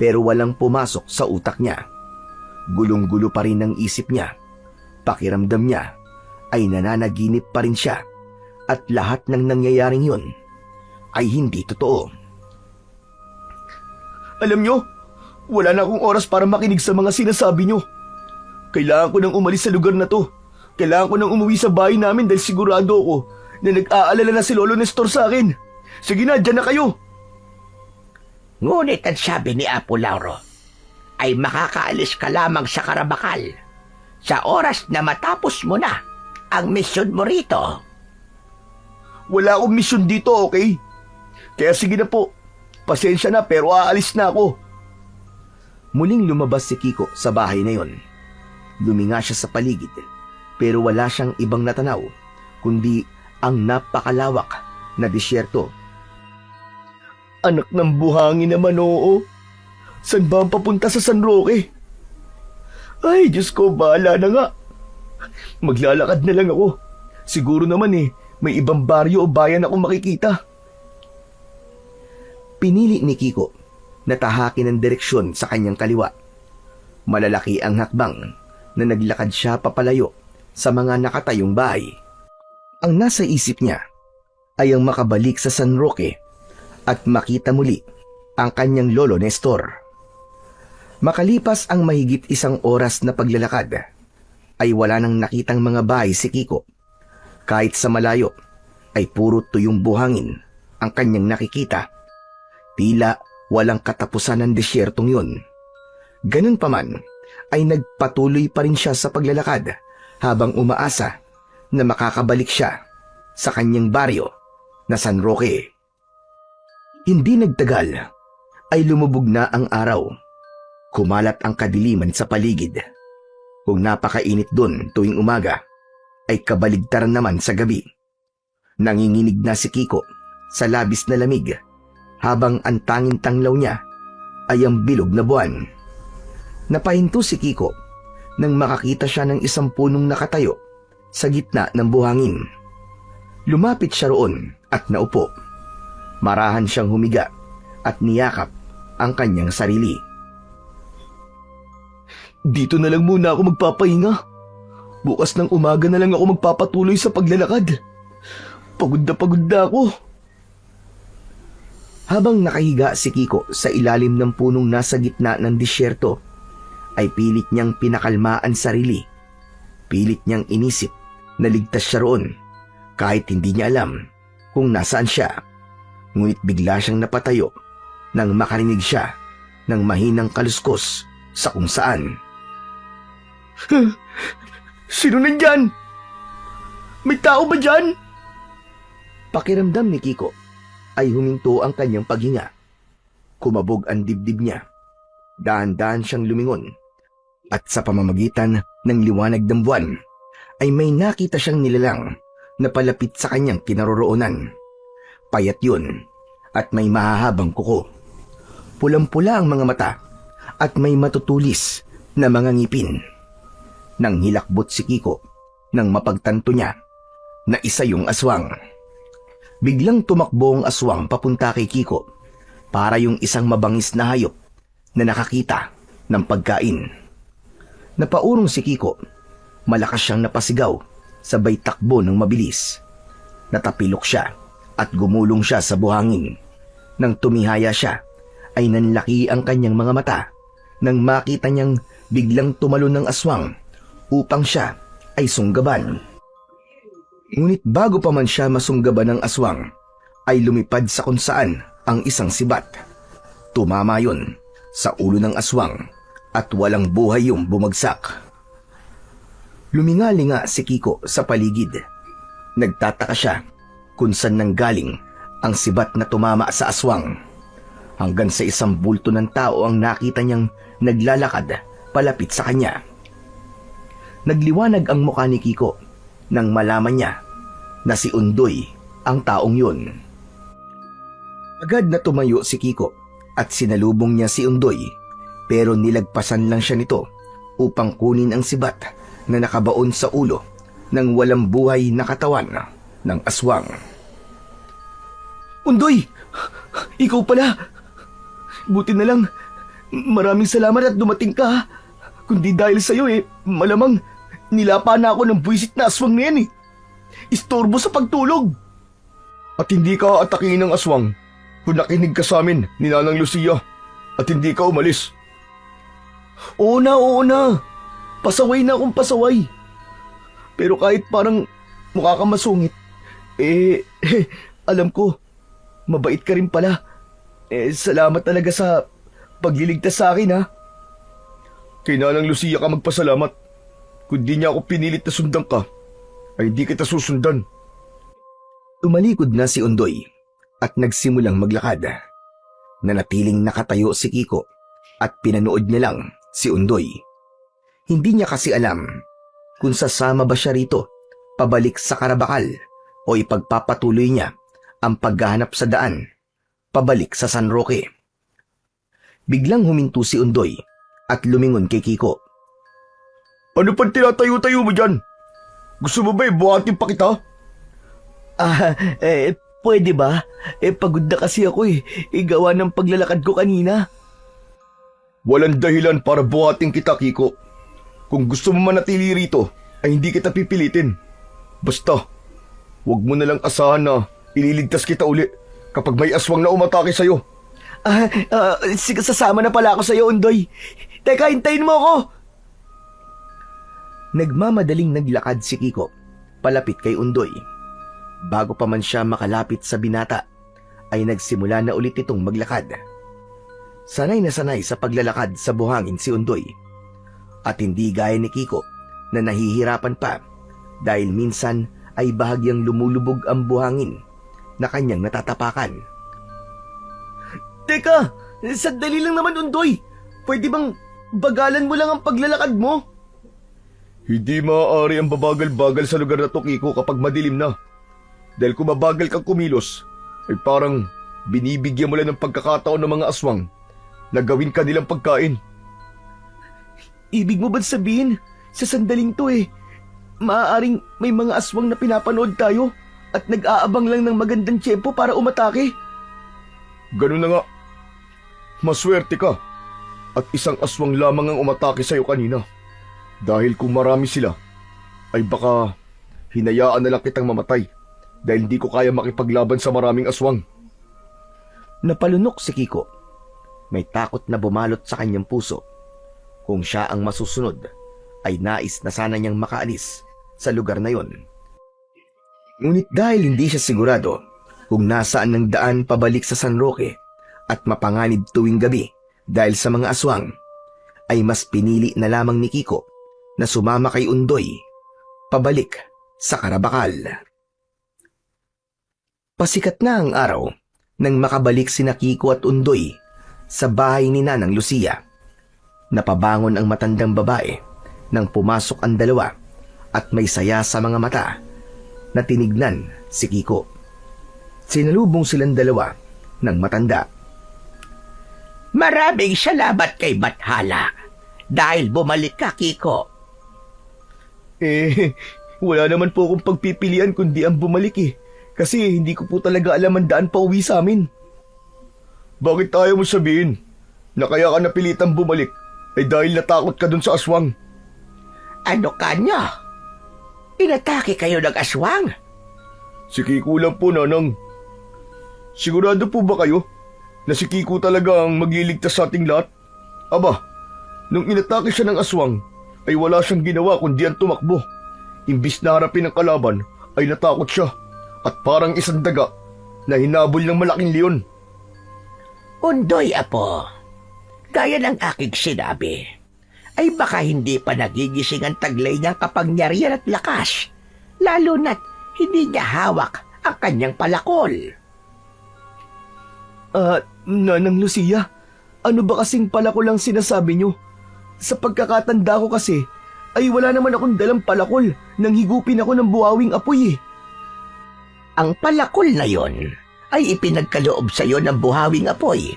pero walang pumasok sa utak niya. Gulong-gulo pa rin ang isip niya. Pakiramdam niya ay nananaginip pa rin siya at lahat ng nangyayaring yun ay hindi totoo. Alam nyo, wala na akong oras para makinig sa mga sinasabi nyo. Kailangan ko nang umalis sa lugar na to. Kailangan ko nang umuwi sa bahay namin dahil sigurado ako na nag-aalala na si Lolo Nestor sa akin. Sige na, dyan na kayo. Ngunit ang sabi ni Apo Lauro ay makakaalis ka lamang sa Karabakal sa oras na matapos mo na ang misyon mo rito. Wala akong misyon dito, okay? Kaya sige na po. Pasensya na pero aalis na ako. Muling lumabas si Kiko sa bahay na yon. Luminga siya sa paligid pero wala siyang ibang natanaw kundi ang napakalawak na disyerto. Anak ng buhangin naman, oo. Saan ba ang papunta sa San Roque? Ay, Diyos ko, bahala na nga. Maglalakad na lang ako. Siguro naman may ibang baryo o bayan akong makikita. Pinili ni Kiko na tahakin ang direksyon sa kanyang kaliwa. Malalaki ang hakbang na naglakad siya papalayo sa mga nakatayong bahay. Ang nasa isip niya ay ang makabalik sa San Roque at makita muli ang kanyang lolo Nestor. Makalipas ang mahigit 1 oras na paglalakad, ay wala nang nakitang mga bahay si Kiko. Kahit sa malayo, ay puro tuyong buhangin ang kanyang nakikita. Tila walang katapusan ng desyertong yun. Ganun pa man, ay nagpatuloy pa rin siya sa paglalakad habang umaasa na makakabalik siya sa kanyang baryo na San Roque. Hindi nagtagal, ay lumubog na ang araw. Kumalat ang kadiliman sa paligid. Kung napakainit doon tuwing umaga, ay kabaligtaran naman sa gabi. Nanginginig na si Kiko sa labis na lamig habang ang tanging tanglaw niya ay ang bilog na buwan. Napahinto si Kiko nang makakita siya ng isang punong nakatayo sa gitna ng buhangin. Lumapit siya roon at naupo. Marahan siyang humiga at niyakap ang kanyang sarili. Dito na lang muna ako magpapahinga. Bukas ng umaga na lang ako magpapatuloy sa paglalakad. Pagod na ako. Habang nakahiga si Kiko sa ilalim ng punong nasa gitna ng disyerto, ay pilit niyang pinakalmaan sarili. Pilit niyang inisip na ligtas siya roon kahit hindi niya alam kung nasaan siya. Ngunit bigla siyang napatayo nang makarinig siya ng mahinang kaluskos sa kung saan. Sino nandyan? May tao ba dyan? Pakiramdam ni Kiko ay huminto ang kanyang paghinga. Kumabog ang dibdib niya. Dahan-dahan siyang lumingon at sa pamamagitan ng liwanag ng buwan ay may nakita siyang nilalang na palapit sa kanyang kinaroroonan. Payat yun at may mahahabang kuko. Pulang-pula ang mga mata at may matutulis na mga ngipin. Nang hilakbot si Kiko nang mapagtanto niya na isa yung aswang. Biglang tumakbo ang aswang papunta kay Kiko para yung isang mabangis na hayop na nakakita ng pagkain. Napaurong si Kiko. Malakas siyang napasigaw, sabay takbo ng mabilis. Natapilok siya at gumulong siya sa buhangin. Nang tumihaya siya, ay nanlaki ang kanyang mga mata nang makita niyang biglang tumalon ng aswang upang siya ay sunggaban. Ngunit bago pa man siya masunggaban ng aswang, ay lumipad sa kung saan ang isang sibat. Tumama yun sa ulo ng aswang at walang buhay yung bumagsak. Lumingalinga si Kiko sa paligid. Nagtataka siya kung saan nanggaling ang sibat na tumama sa aswang. Hanggang sa isang bulto ng tao ang nakita niyang naglalakad palapit sa kanya. Nagliwanag ang mukha ni Kiko nang malaman niya na si Undoy ang taong yun. Agad na tumayo si Kiko at sinalubong niya si Undoy, pero nilagpasan lang siya nito upang kunin ang sibat na nakabaon sa ulo ng walang buhay na katawan ng aswang. Undoy! Ikaw pala! Buti na lang, maraming salamat at dumating ka. Kundi dahil sa'yo malamang nilapa na ako ng buwisit na aswang na yan. Istorbo sa pagtulog. At hindi ka atakihin ng aswang kung nakinig ka sa amin ni Nanang Lucia at hindi ka umalis. Oo na. Pasaway na akong pasaway. Pero kahit parang mukha kang masungit, alam ko, mabait ka rin pala. Salamat talaga sa pagliligtas sa akin, ha? Kay Nanang Lucia ka magpasalamat. Kung di niya ako pinilit na sundan ka, ay hindi kita susundan. Tumalikod na si Undoy at nagsimulang maglakad. Nanatiling nakatayo si Kiko at pinanood niya lang si Undoy. Hindi niya kasi alam kung sasama ba siya rito pabalik sa Karabakal o ipagpapatuloy niya ang paghahanap sa daan pabalik sa San Roque. Biglang huminto si Undoy at lumingon kay Kiko. Ano pang tinatayo-tayo mo dyan? Gusto mo ba buhatin pa kita? Pwede ba? Pagod na kasi ako Gawa ng paglalakad ko kanina. Walang dahilan para buhatin kita, Kiko. Kung gusto mo manatili rito, ay hindi kita pipilitin. Basta, huwag mo nalang asahan na ililigtas kita uli kapag may aswang na umatake sa'yo. Sasama na pala ako sa'yo, Undoy. Teka, hintayin mo ako! Nagmamadaling naglakad si Kiko palapit kay Undoy. Bago pa man siya makalapit sa binata, ay nagsimula na ulit itong maglakad. Sanay na sanay sa paglalakad sa buhangin si Undoy. At hindi gaya ni Kiko na nahihirapan pa dahil minsan ay bahagyang lumulubog ang buhangin na kanyang natatapakan. Teka! Sandali lang naman, Undoy! Pwede bang bagalan mo lang ang paglalakad mo? Hindi maaari ang babagal-bagal sa lugar na to, Kiko, kapag madilim na. Dahil kung mabagal kang kumilos, ay parang binibigyan mo lang ng pagkakataon ng mga aswang na gawin kanilang pagkain. Ibig mo ba sabihin, sa sandaling to maaaring may mga aswang na pinapanood tayo at nag-aabang lang ng magandang tiyempo para umatake? Ganun na nga. Maswerte ka at isang aswang lamang ang umatake sa'yo kanina. Dahil kung marami sila, ay baka hinayaan na lang kitang mamatay dahil hindi ko kaya makipaglaban sa maraming aswang. Napalunok si Kiko. May takot na bumalot sa kanyang puso. Kung siya ang masusunod, ay nais na sana niyang makaalis sa lugar na yon. Ngunit dahil hindi siya sigurado kung nasaan ang daan pabalik sa San Roque at mapanganib tuwing gabi dahil sa mga aswang, ay mas pinili na lamang ni Kiko na sumama kay Undoy pabalik sa Karabakal. Pasikat na ang araw nang makabalik sina Kiko at Undoy sa bahay ni Nanang Lucia. Napabangon ang matandang babae nang pumasok ang dalawa at may saya sa mga mata na tinignan si Kiko. Sinalubong silang dalawa ng matanda. Maraming salamat kay Bathala dahil bumalik ka, Kiko. Wala naman po akong pagpipilian kundi ang bumalik eh. Kasi hindi ko po talaga alam ang daan pa uwi sa amin. Bakit tayo mo sabihin na kaya ka napilitang bumalik ay dahil natakot ka dun sa aswang? Ano kanya? Inatake kayo ng aswang? Si Kiko lang po, Nanang. Sigurado po ba kayo na si Kiko talaga ang magliligtas sa ating lahat? Aba, nung inatake siya ng aswang, ay wala siyang ginawa kundi ang tumakbo. Imbis na harapin ang kalaban, ay natakot siya at parang isang daga na hinabol ng malaking leon. Undoy, Apo. Gaya ng aking sinabi, ay baka hindi pa nagigising ang taglay niyang kapangyarihan at lakas, lalo na't hindi niya hawak ang kanyang palakol. Nanang Lucia, ano ba kasing palakol ang sinasabi niyo? Sa pagkakatanda ko kasi, ay wala naman akong dalang palakol nang higupin ako ng buhawing apoy eh. Ang palakol na yon ay ipinagkaloob sa iyo ng buhawing apoy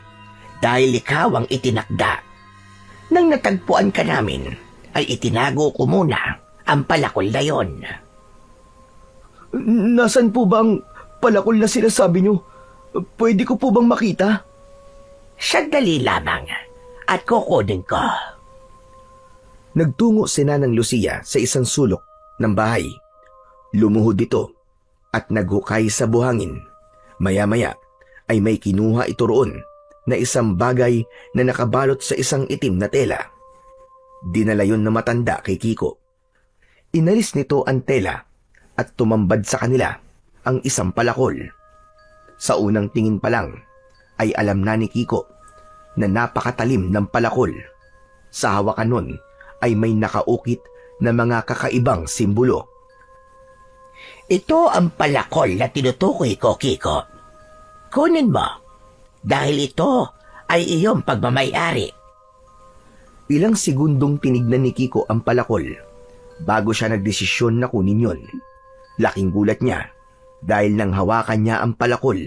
dahil ikaw ang itinakda. Nang natagpuan ka namin, ay itinago ko muna ang palakol na yon. Nasaan po ba ang palakol na sinasabi niyo? Pwede ko po bang makita? Sandali lamang at kukunin ko. Nagtungo si Nanang Lucia sa isang sulok ng bahay. Lumuhod ito at naghukay sa buhangin. Maya-maya ay may kinuha ito roon na isang bagay na nakabalot sa isang itim na tela. Dinala yon na matanda kay Kiko. Inalis nito ang tela at tumambad sa kanila ang isang palakol. Sa unang tingin pa lang ay alam na ni Kiko na napakatalim ng palakol. Sa hawakan nun ay may nakaukit na mga kakaibang simbolo. Ito ang palakol na tinutukoy ko, Kiko. Kunin mo dahil ito ay iyong pagmamayari. Ilang segundong tinignan ni Kiko ang palakol bago siya nagdesisyon na kunin yon. Laking gulat niya dahil nang hawakan niya ang palakol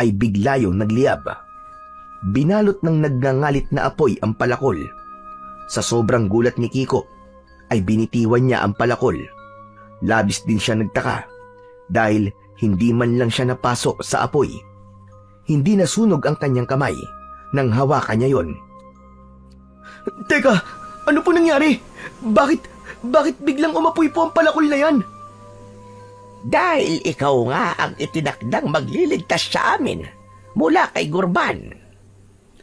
ay bigla yung nagliyab. Binalot ng nagngangalit na apoy ang palakol. Sa sobrang gulat ni Kiko ay binitiwan niya ang palakol. Labis din siya nagtaka dahil hindi man lang siya napasok sa apoy. Hindi nasunog ang kanyang kamay nang hawakan niya yon. Teka, ano po nangyari? Bakit biglang umapoy po ang palakol na yan? Dahil ikaw nga ang itinakdang magliligtas sa amin mula kay Gurban.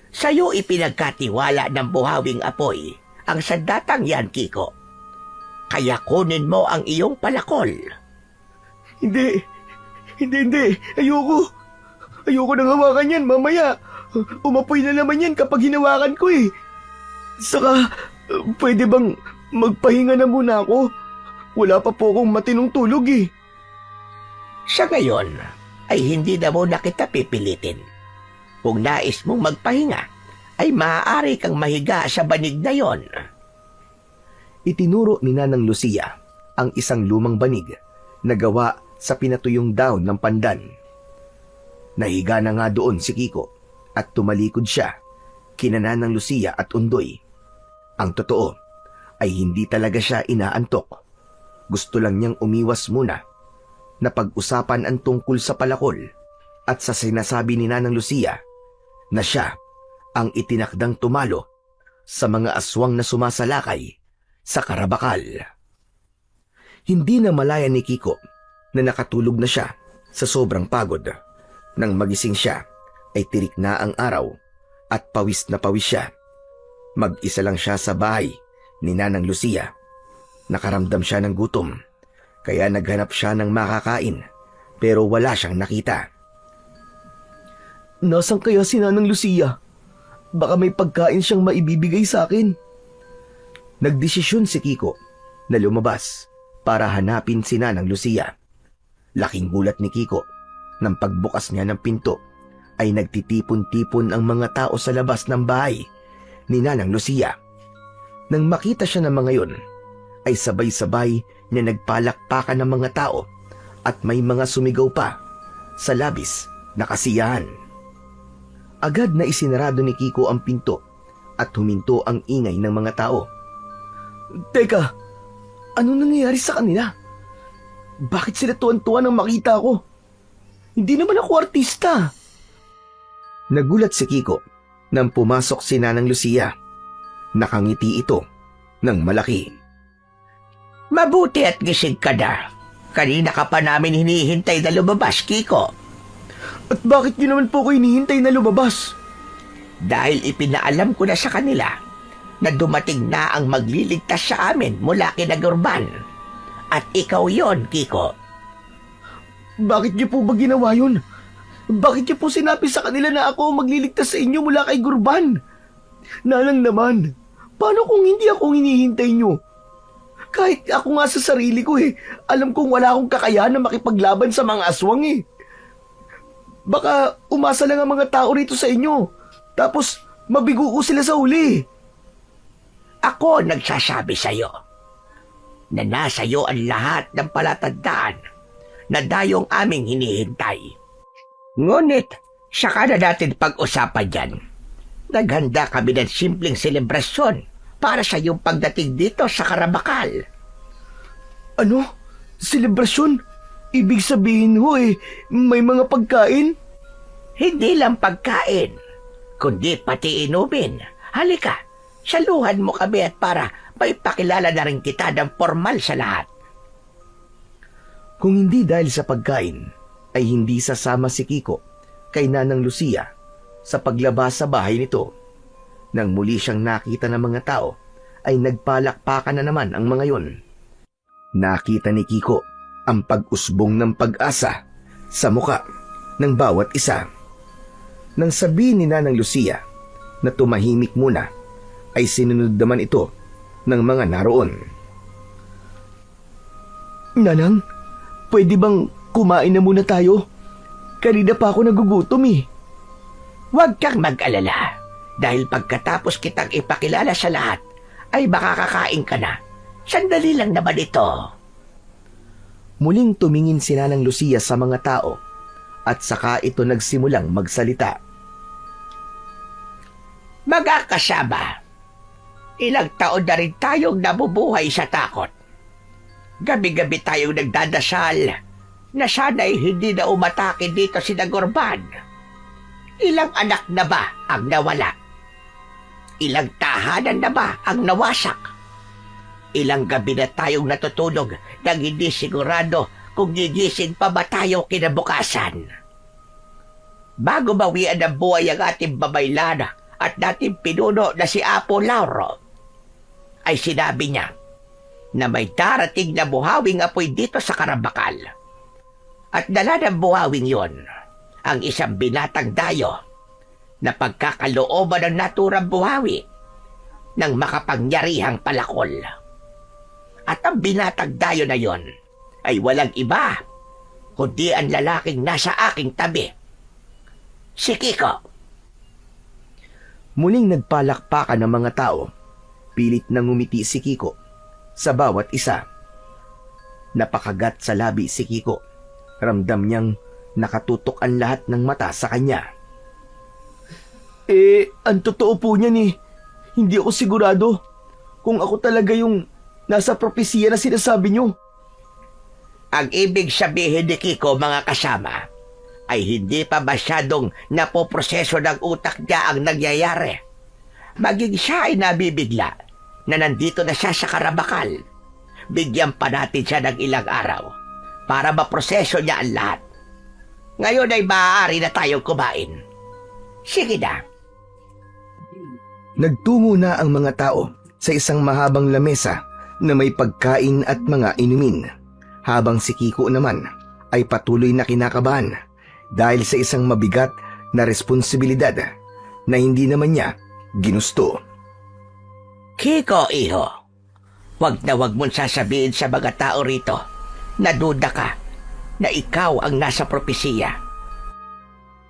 Sa'yo ipinagkatiwala ng buhawing apoy ang sandatang yan, Kiko. Kaya kunin mo ang iyong palakol. Hindi. Ayoko nang hawakan yan mamaya. Umapoy na naman yan kapag hinawakan ko eh. Saka, pwede bang magpahinga na muna ako? Wala pa po akong matinong tulog eh. Sa ngayon, ay hindi na muna kita pipilitin. Kung nais mong magpahinga, ay maaari kang mahiga sa banig na yon. Itinuro ni Nanang Lucia ang isang lumang banig na gawa sa pinatuyong daon ng pandan. Nahiga na nga doon si Kiko at tumalikod siya kina Nanang Lucia at Undoy. Ang totoo ay hindi talaga siya inaantok. Gusto lang niyang umiwas muna na pag-usapan ang tungkol sa palakol at sa sinasabi ni Nanang Lucia na siya ang itinakdang tumalo sa mga aswang na sumasalakay sa Karabakal. Hindi na malaya ni Kiko na nakatulog na siya sa sobrang pagod. Nang magising siya ay tirik na ang araw at pawis na pawis siya. Mag-isa lang siya sa bahay ni Nanang Lucia. Nakaramdam siya ng gutom. Kaya naghanap siya ng makakain pero wala siyang nakita. Nasaan kaya si Nanang Lucia? Baka may pagkain siyang maibibigay sa akin. Nagdesisyon si Kiko na lumabas para hanapin si Nanang Lucia. Laking gulat ni Kiko nang pagbukas niya ng pinto ay nagtitipon-tipon ang mga tao sa labas ng bahay ni Nanang Lucia. Nang makita siya ng mga yon, ay sabay-sabay na nagpalakpakan ng mga tao at may mga sumigaw pa sa labis na kasiyahan. Agad na isinarado ni Kiko ang pinto at huminto ang ingay ng mga tao. Teka, ano nangyayari sa kanila? Bakit sila tuwan-tuwa nang makita ko? Hindi naman ako artista. Nagulat si Kiko nang pumasok si Nanang Lucia. Nakangiti ito ng malaki. Mabuti at gising ka na. Kanina ka pa namin hinihintay na lumabas, Kiko. At bakit niyo naman po ko hinihintay na lumabas? Dahil ipinaalam ko na sa kanila na dumating na ang magliligtas sa amin mula kina Gurban. At ikaw yon, Kiko. Bakit niyo po ba ginawa yun? Bakit niyo po sinabi sa kanila na ako ang magliligtas sa inyo mula kay Gurban? Nanang naman, paano kung hindi ako hinihintay niyo? Kahit ako nga sa sarili ko alam kong wala akong kakayahan na makipaglaban sa mga aswang Baka umasa lang ang mga tao rito sa inyo, tapos mabigo ko sila sa huli. Ako nagsasabi sa'yo na nasa iyo ang lahat ng palatandaan na dayong aming hinihintay. Ngunit, saka na natin pag-usapan yan. Naghanda kami ng simpleng selebrasyon para sa iyong pagdating dito sa Karabakal. Ano? Selebrasyon? Ibig sabihin may mga pagkain? Hindi lang pagkain, kundi pati inumin. Halika, saluhan mo kami at para may pakilala na rin kita ng formal sa lahat. Kung hindi dahil sa pagkain, ay hindi sasama si Kiko kay Nanang Lucia sa paglabas sa bahay nito. Nang muli siyang nakita ng mga tao, ay nagpalakpakan na naman ang mga yon. Nakita ni Kiko ang pag-usbong ng pag-asa sa muka ng bawat isa. Nang sabihin ni Nanang Lucia na tumahimik muna, ay sinunod naman ito ng mga naroon. Nanang, pwede bang kumain na muna tayo? Kanina pa ako nagugutom Huwag kang mag-alala, dahil pagkatapos kitang ipakilala sa lahat, ay makakakain ka na. Sandali lang naman ito. Muling tumingin si Nanang Lucia sa mga tao at saka ito nagsimulang magsalita. Mga kasama, ilang taon na rin tayong nabubuhay sa takot. Gabi-gabi tayong nagdadasal na sana'y hindi na umatake dito si Gurban. Ilang anak na ba ang nawala? Ilang tahanan na ba ang nawasak? Ilang gabi na tayong natutulog nang hindi sigurado kung gigising pa ba tayo kinabukasan. Bago bawian ng buhay ang ating babaylan at dating pinuno na si Apo Lauro, ay sinabi niya na may darating na buhawing apoy dito sa Karabakal. At dala ng buhawing yon ang isang binatang dayo na pagkakalooban ng naturang buhawi ng makapangyarihang palakol. At ang binatang dayo na yon ay walang iba kundi ang lalaking nasa aking tabi, si Kiko. Muling nagpalakpakan ng mga tao. Pilit nang ngumiti si Kiko sa bawat isa. Napakagat sa labi si Kiko. Ramdam niyang nakatutok ang lahat ng mata sa kanya. Ang totoo po niyan hindi ako sigurado kung ako talaga yung nasa propesiya na sinasabi niyo. Ang ibig sabihin ni Kiko, mga kasama, ay hindi pa masyadong napoproseso ng utak niya ang nangyayari. Maging siya ay nabibigla na nandito na siya sa Karabakal. Bigyan pa natin siya ng ilang araw para maproseso niya ang lahat. Ngayon ay maaari na tayong kumain. Sige na. Nagtungo na ang mga tao sa isang mahabang lamesa na may pagkain at mga inumin, habang si Kiko naman ay patuloy na kinakabahan dahil sa isang mabigat na responsibilidad na hindi naman niya ginusto. Kiko, iho, wag na wag mong sasabihin sa mga tao rito na duda ka na ikaw ang nasa propesiya.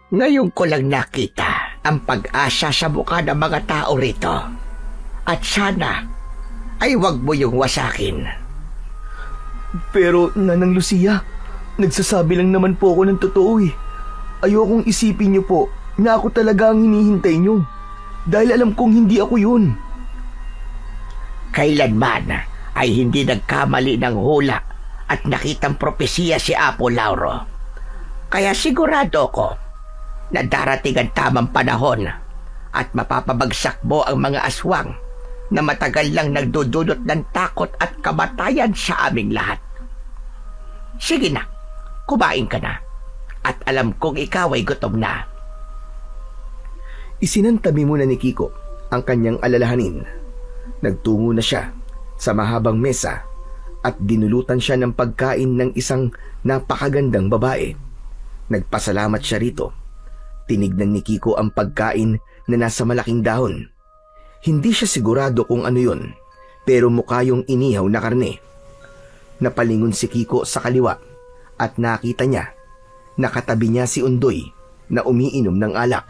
Ngayon ko lang nakita ang pag-asa sa mukha ng mga tao rito. At sana ay wag mo yung wasakin. Pero Nanang Lucia, nagsasabi lang naman po ako ng totoo Ayokong isipin niyo po na ako talaga ang hinihintay niyo. Dahil alam kong hindi ako yun. Kailanman ay hindi nagkamali ng hula at nakitang propesiya si Apo Lauro. Kaya sigurado ko na darating ang tamang panahon at mapapabagsak mo ang mga aswang na matagal lang nagdudulot ng takot at kamatayan sa aming lahat. Sige na, kumain ka na. At alam kong ikaw ay gutom na. Isinantabi muna ni Kiko ang kanyang alalahanin. Nagtungo na siya sa mahabang mesa at dinulutan siya ng pagkain ng isang napakagandang babae. Nagpasalamat siya rito. Tinignan ni Kiko ang pagkain na nasa malaking dahon. Hindi siya sigurado kung ano yun, pero mukha yung inihaw na karne. Napalingon si Kiko sa kaliwa at nakita niya na katabi niya si Undoy na umiinom ng alak.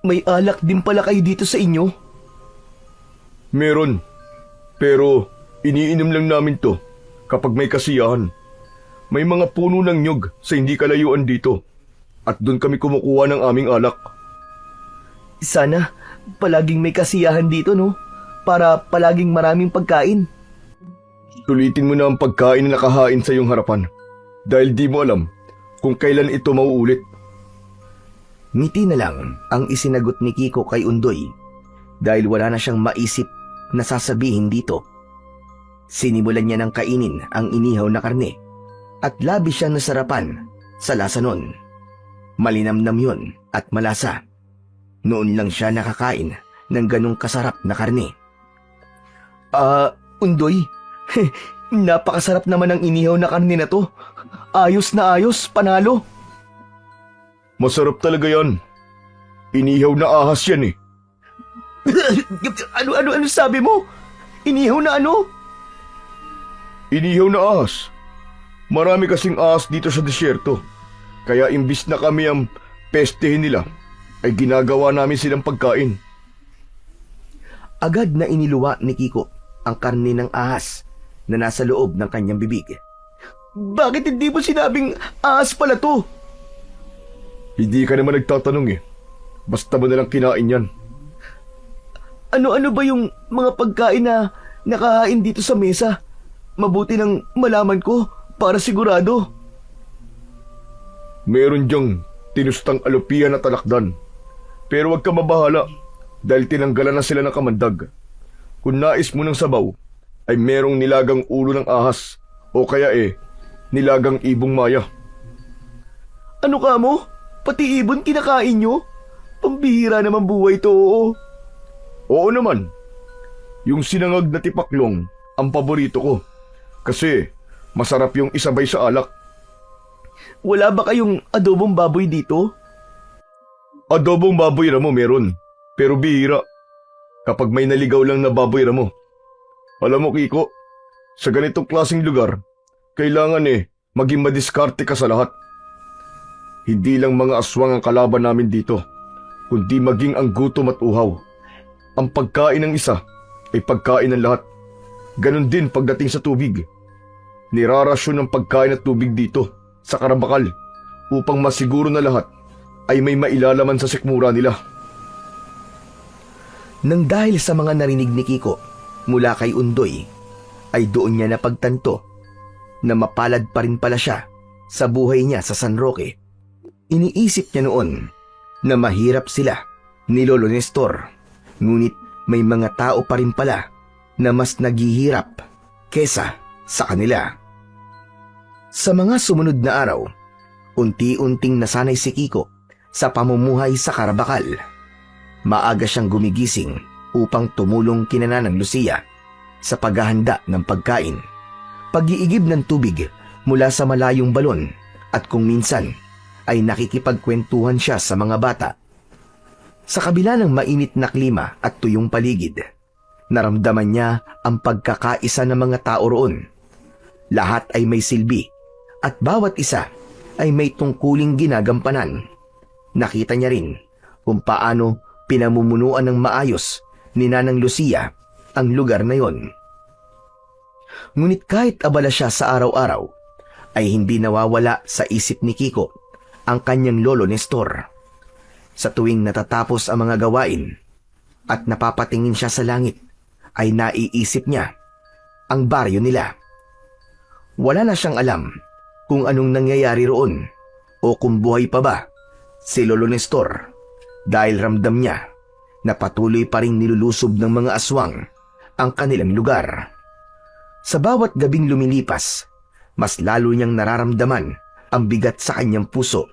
May alak din pala kayo dito sa inyo? Meron. Pero iniinom lang namin to kapag may kasiyahan. May mga puno ng nyug sa hindi kalayuan dito at doon kami kumukuha ng aming alak. Sana palaging may kasiyahan dito, no? Para palaging maraming pagkain. Sulitin mo na ang pagkain na nakahain sa iyong harapan dahil di mo alam kung kailan ito mauulit. Ngiti na lang ang isinagot ni Kiko kay Undoy dahil wala na siyang maisip na sasabihin dito. Sinimulan niya ng kainin ang inihaw na karne at labis siyang nasarapan sa lasa nun. Malinamnam yun at malasa. Noon lang siya nakakain ng ganong kasarap na karne. Undoy, napakasarap naman ang inihaw na karne na to. Ayos na ayos, panalo. Masarap talaga yan. Inihaw na ahas yan eh. Ano sabi mo? Inihaw na ano? Inihaw na ahas. Marami kasing ahas dito sa disyerto. Kaya imbis na kami ang pestehin nila, ay ginagawa namin silang pagkain. Agad na iniluwa ni Kiko ang karne ng ahas na nasa loob ng kanyang bibig. Bakit hindi mo sinabing ahas pala to? Hindi ka naman nagtatanong eh. Basta mo nalang kinain yan. Ano-ano ba yung mga pagkain na nakahain dito sa mesa? Mabuti nang malaman ko para sigurado. Meron diyang tinustang alupian na talakdan. Pero huwag ka mabahala dahil tinanggalan na sila ng kamandag. Kung nais mo ng sabaw, ay merong nilagang ulo ng ahas o kaya nilagang ibong maya. Ano ka mo? Pati ibon kinakain nyo? Pambihira naman buhay to. Oo naman. Yung sinangag na tipaklong ang paborito ko. Kasi masarap yung isabay sa alak. Wala ba kayong adobong baboy dito? Adobong baboy ramo meron, pero bihira. Kapag may naligaw lang na baboy ramo. Alam mo Kiko, sa ganitong klaseng lugar, kailangan maging madiskarte ka sa lahat. Hindi lang mga aswang ang kalaban namin dito, kundi maging ang gutom at uhaw. Ang pagkain ng isa ay pagkain ng lahat. Ganon din pagdating sa tubig. Nirarasyon ng pagkain at tubig dito sa Karabakal upang masiguro na lahat ay may mailalaman sa sikmura nila. Nang dahil sa mga narinig ni Kiko mula kay Undoy, ay doon niya napagtanto na mapalad pa rin pala siya sa buhay niya sa San Roque. Iniisip niya noon na mahirap sila ni Lolo Nestor, ngunit may mga tao pa rin pala na mas naghihirap kesa sa kanila. Sa mga sumunod na araw, unti-unting nasanay si Kiko sa pamumuhay sa Karabakal. Maaga siyang gumigising upang tumulong kina Nanang Lucia sa paghahanda ng pagkain, pag-iigib ng tubig mula sa malayong balon at kung minsan ay nakikipagkwentuhan siya sa mga bata. Sa kabila ng mainit na klima at tuyong paligid, naramdaman niya ang pagkakaisa ng mga tao roon. Lahat ay may silbi at bawat isa ay may tungkuling ginagampanan. Nakita niya rin kung paano pinamumunuan ng maayos ni Nanang Lucia ang lugar na yon. Ngunit kahit abala siya sa araw-araw, ay hindi nawawala sa isip ni Kiko ang kanyang lolo Nestor. Sa tuwing natatapos ang mga gawain at napapatingin siya sa langit, ay naiisip niya ang baryo nila. Wala na siyang alam kung anong nangyayari roon o kung buhay pa ba si Lolo Nestor dahil ramdam niya na patuloy pa ring nilulusob ng mga aswang ang kanilang lugar. Sa bawat gabing lumilipas, mas lalo niyang nararamdaman ang bigat sa kanyang puso.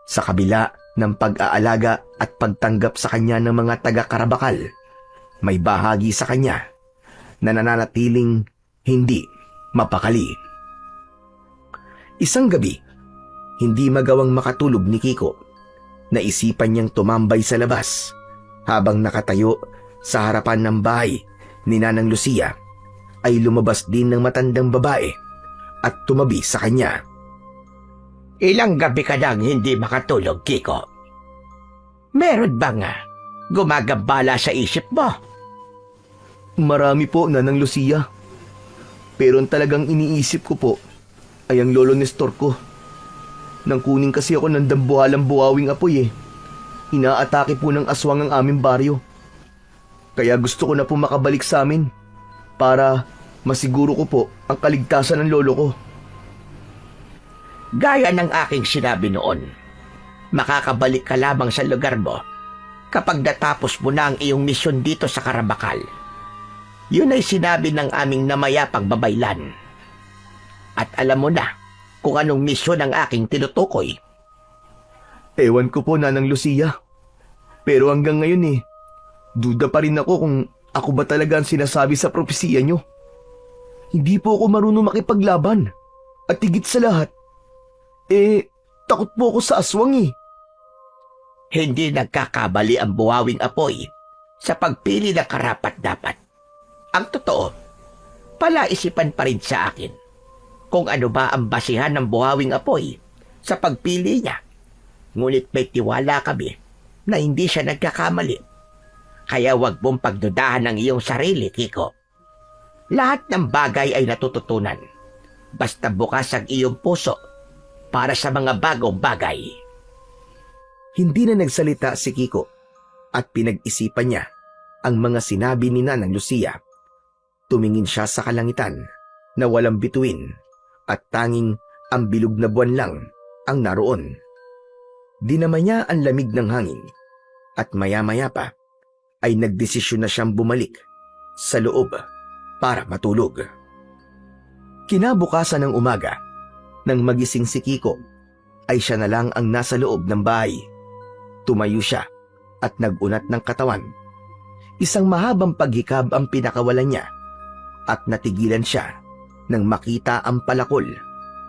Sa kabila ng pag-aalaga at pagtanggap sa kanya ng mga taga-Karabakal, may bahagi sa kanya na nananatiling hindi mapakali. Isang gabi, hindi magawang makatulog ni Kiko. Naisipan niyang tumambay sa labas habang nakatayo sa harapan ng bahay ni Nanang Lucia ay lumabas din ng matandang babae at tumabi sa kanya. Ilang gabi ka nang hindi makatulog, Kiko? Meron bang gumagambala sa isip mo? Marami po, Nanang Lucia. Pero ang talagang iniisip ko po ay ang Lolo Nestor ko. Nang kunin kasi ako ng dambuhalang buhawing apoy Inaatake po ng aswang ang aming baryo. Kaya gusto ko na po makabalik sa amin para masiguro ko po ang kaligtasan ng lolo ko. Gaya ng aking sinabi noon, makakabalik ka lamang sa lugar mo kapag natapos mo na ang iyong misyon dito sa Karabakal. Yun ay sinabi ng aming namayapang babaylan. At alam mo na kung anong misyon ang aking tinutukoy. Ewan ko po, Nanang Lucia. Pero hanggang ngayon duda pa rin ako kung ako ba talaga ang sinasabi sa propesiya nyo. Hindi po ako marunong makipaglaban. At higit sa lahat, takot po ako sa aswang Hindi nagkakabali ang buhawing apoy sa pagpili ng karapat-dapat. Ang totoo, palaisipan pa rin sa akin kung ano ba ang basihan ng buhawing apoy sa pagpili niya. Ngunit may tiwala kami na hindi siya nagkakamali. Kaya wag mong pagdudahan ng iyong sarili, Kiko. Lahat ng bagay ay natututunan. Basta bukas ang iyong puso para sa mga bagong bagay. Hindi na nagsalita si Kiko at pinag-isipan niya ang mga sinabi ni Nanang Lucia. Tumingin siya sa kalangitan na walang bituin at tanging ang bilog na buwan lang ang naroon. Dinama niya ang lamig ng hangin at maya-maya pa ay nagdesisyon na siyang bumalik sa loob para matulog. Kinabukasan ng umaga, nang magising si Kiko, ay siya na lang ang nasa loob ng bahay. Tumayo siya at nagunat ng katawan. Isang mahabang paghikab ang pinakawalan niya at natigilan siya nang makita ang palakol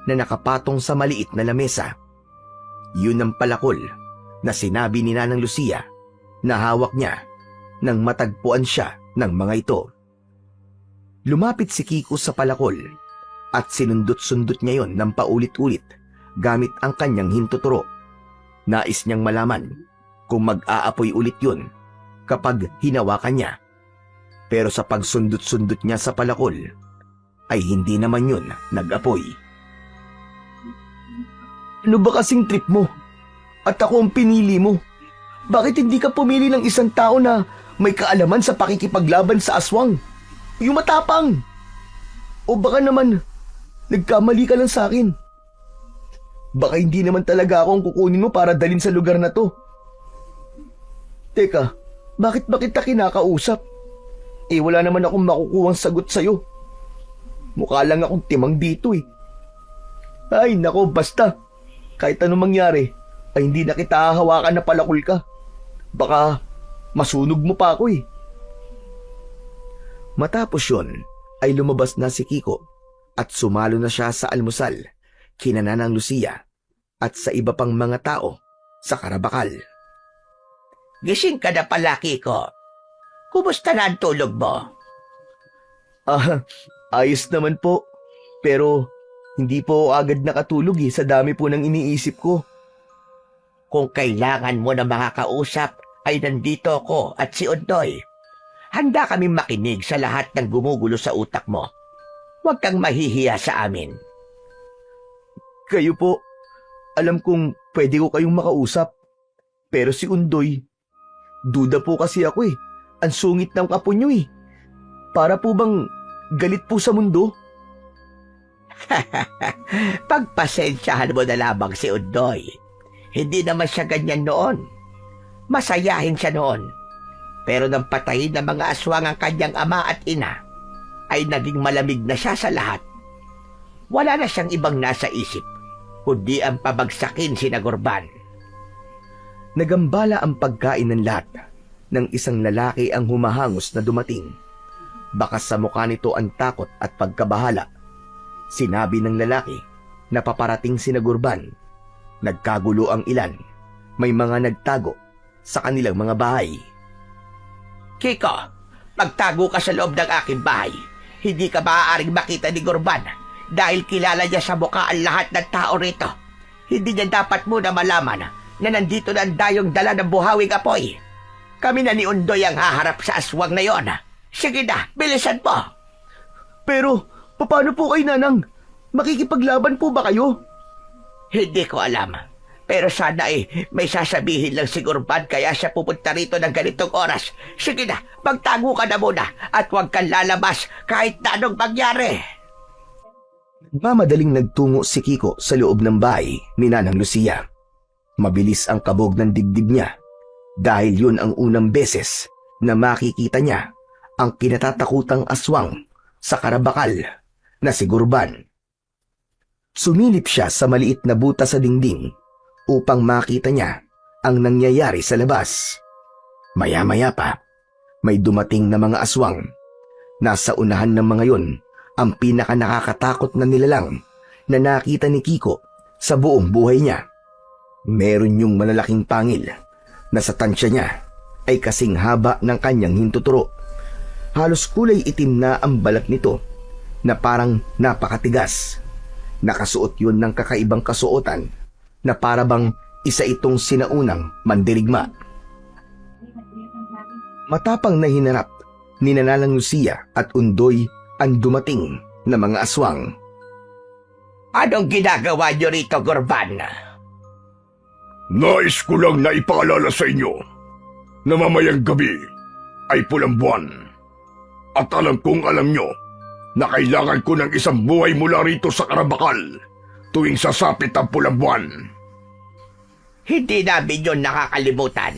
na nakapatong sa maliit na lamesa. Yun ang palakol na sinabi ni Nanang Lucia na hawak niya nang matagpuan siya ng mga ito. Lumapit si Kiko sa palakol at sinundot-sundot niya yon ng paulit-ulit gamit ang kanyang hintuturo. Nais niyang malaman kung mag-aapoy ulit yun kapag hinawakan niya. Pero sa pagsundot-sundot niya sa palakol, ay hindi naman yun nag-apoy. Ano ba kasing trip mo? At ako ang pinili mo. Bakit hindi ka pumili ng isang tao na may kaalaman sa pakikipaglaban sa aswang? Yung matapang. O baka naman, nagkamali ka lang sa akin. Baka hindi naman talaga ako ang kukunin mo para dalhin sa lugar na to. Teka, bakit ba kita kinakausap? Wala naman akong makukuhang sagot sa'yo. Mukha lang akong timang dito Ay, nako, basta. Kahit anong mangyari, ay hindi na kita hahawakan na palakol ka. Baka masunog mo pa ako Matapos yun, ay lumabas na si Kiko at sumalo na siya sa almusal kina Nanang Lucia at sa iba pang mga tao sa Karabakal. Gising ka na pala, Kiko. Kumusta na ang tulog mo? Ayos naman po. Pero hindi po agad nakatulog sa dami po ng iniisip ko. Kung kailangan mo na makakausap, ay nandito ako at si Ondoy. Handa kami makinig sa lahat ng gumugulo sa utak mo. Huwag kang mahihiya sa amin. Kayo po, alam kong pwede ko kayong makausap. Pero si Undoy, duda po kasi ako Ang sungit ng apo nyo Para po bang galit po sa mundo? Pagpasensyahan mo na lamang si Undoy. Hindi naman siya ganyan noon. Masayahin siya noon. Pero nang patayin ng mga aswang ang kanyang ama at ina, ay naging malamig na siya sa lahat. Wala na siyang ibang nasa isip, kundi ang pabagsakin si Gurban. Nagambala ang pagkain ng lahat ng isang lalaki ang humahangos na dumating. Baka sa mukha nito ang takot at pagkabahala. Sinabi ng lalaki na paparating si Gurban. Nagkagulo ang ilan. May mga nagtago sa kanilang mga bahay. Kiko, magtago ka sa loob ng aking bahay. Hindi ka maaaring makita ni Gurban dahil kilala niya sa mukha ang lahat ng tao rito. Hindi niya dapat muna malaman na nandito na ang dayong dala ng buhawing apoy. Kami na ni Undoy ang haharap sa aswang na yon. Sige na, bilisan mo. Pero, paano po kayo, Nanang? Makikipaglaban po ba kayo? Hindi ko alam. Pero sana may sasabihin lang si Gurban kaya siya pupunta rito ng ganitong oras. Sige na, magtago ka na muna at huwag kang lalabas kahit na anong mangyari. Madaling nagtungo si Kiko sa loob ng bahay ni Nanang Lucia. Mabilis ang kabog ng dibdib niya dahil yun ang unang beses na makikita niya ang kinatatakutang aswang sa Karabakal na si Gurban. Sumilip siya sa maliit na butas sa dingding upang makita niya ang nangyayari sa labas. Maya-maya pa, may dumating na mga aswang. Nasa unahan ng mga yon ang pinaka nakakatakot na nilalang na nakita ni Kiko sa buong buhay niya. Meron yung malalaking pangil na sa tansya niya ay kasing haba ng kanyang hintuturo. Halos kulay itim na ang balat nito na parang napakatigas. Nakasuot yun ng kakaibang kasuotan na parabang isa itong sinaunang mandirigma. Matapang na hinarap ni Nanang Lucia at Undoy ang dumating na mga aswang. Anong ginagawa niyo rito, Gurban? Nais ko lang na ipaalala sa inyo na mamayang gabi ay pulang buwan. At alam kong alam nyo na kailangan ko ng isang buhay mula rito sa Karabakal tuwing sasapit ang pulang buwan. Hindi namin yun nakakalimutan.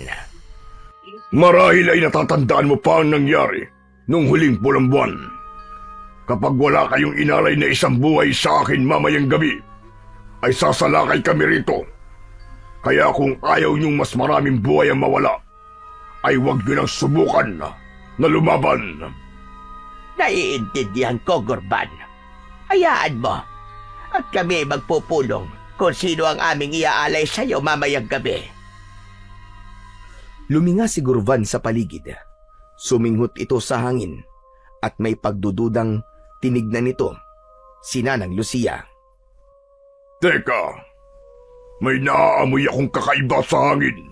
Marahil ay natatandaan mo pa ang nangyari nung huling pulang buwan. Kapag wala kayong inalay na isang buhay sa akin mamayang gabi, ay sasalakay kami rito. Kaya kung ayaw niyong mas maraming buhay ang mawala, ay huwag niyo nang subukan na lumaban. Naiintindihan ko, Gurban. Hayaan mo. At kami ay magpupulong kung sino ang aming iaalay sa iyo mamayang gabi. Luminga si Gurban sa paligid. Suminghot ito sa hangin at may pagdududang tinignan nito si Nanang Lucia. Teka, may naaamoy akong kakaiba sa hangin.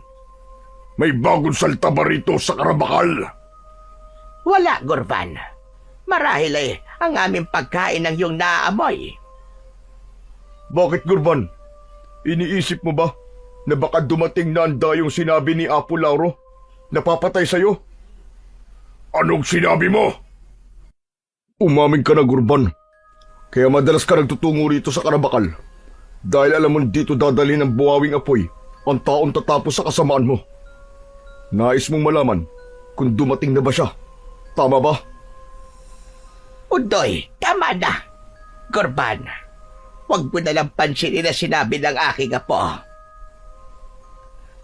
May bagong salta ba rito sa Karabakal? Wala, Gurban. Marahil ay ang aming pagkain ng iyong naaamoy. Bakit, Gurban? Iniisip mo ba na baka dumating na ang dayong sinabi ni Apo Lauro na papatay sa'yo? Anong sinabi mo? Umamin ka na, Gurban. Kaya madalas ka nagtutungo rito sa Karabakal. Dahil alam mo dito dadalhin ng buhawing apoy ang taong tatapos sa kasamaan mo. Nais mong malaman kung dumating na ba siya. Tama ba? Undoy, tama na. Gurban, huwag mo nalang pansinin na sinabi ng aking apo.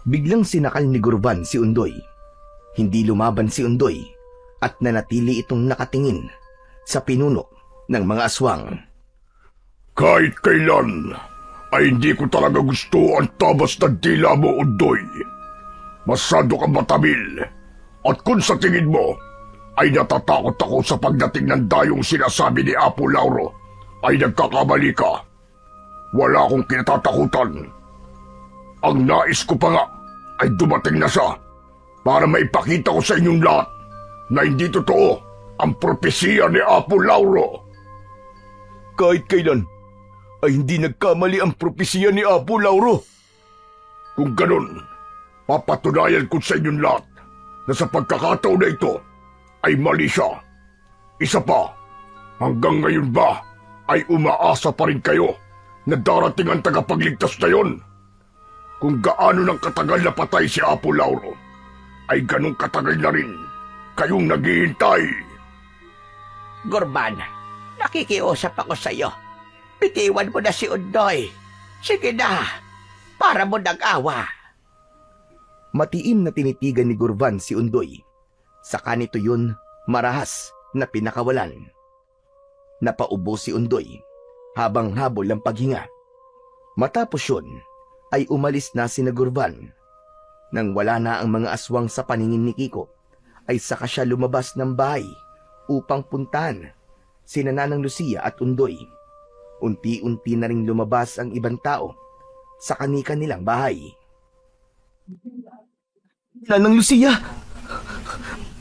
Biglang sinakal ni Gurban si Undoy. Hindi lumaban si Undoy at nanatili itong nakatingin sa pinuno ng mga aswang. Kahit kailan ay hindi ko talaga gusto ang tabas na dila mo, Undoy. Masyado kang matabil. At kung sa tingin mo ay natatakot ako sa pagdating ng dayong sinasabi ni Apo Lauro, ay nagkakamali ka. Wala akong kinatatakutan. Ang nais ko pa nga ay dumating na siya para maipakita ko sa inyong lahat na hindi totoo ang propesiya ni Apo Lauro. Kahit kailan ay hindi nagkamali ang propesiya ni Apo Lauro. Kung ganun, papatunayan ko sa inyong lahat na sa pagkakataon na ito ay mali siya. Isa pa, Hanggang ngayon ba ay umaasa pa rin kayo na darating ang tagapagligtas na yon? Kung gaano ng katagal na patay si Apo Lauro, ay ganong katagal na rin kayong naghihintay. Gurban, nakikiusap ako sa'yo. Bitiwan mo na si Undoy. Sige na, para mo nag-awa. Matiim na tinitigan ni Gurvan si Undoy. Saka nito yun marahas na pinakawalan. Napaubo si Undoy habang habol ang paghinga. Matapos yun ay umalis na si Gurvan. Nang wala na ang mga aswang sa paningin ni Kiko, ay saka siya lumabas ng bahay upang puntahan sina Nanang Lucia at Undoy. Unti-unti na ring lumabas ang ibang tao sa kani-kanilang bahay. Nanang Lucia,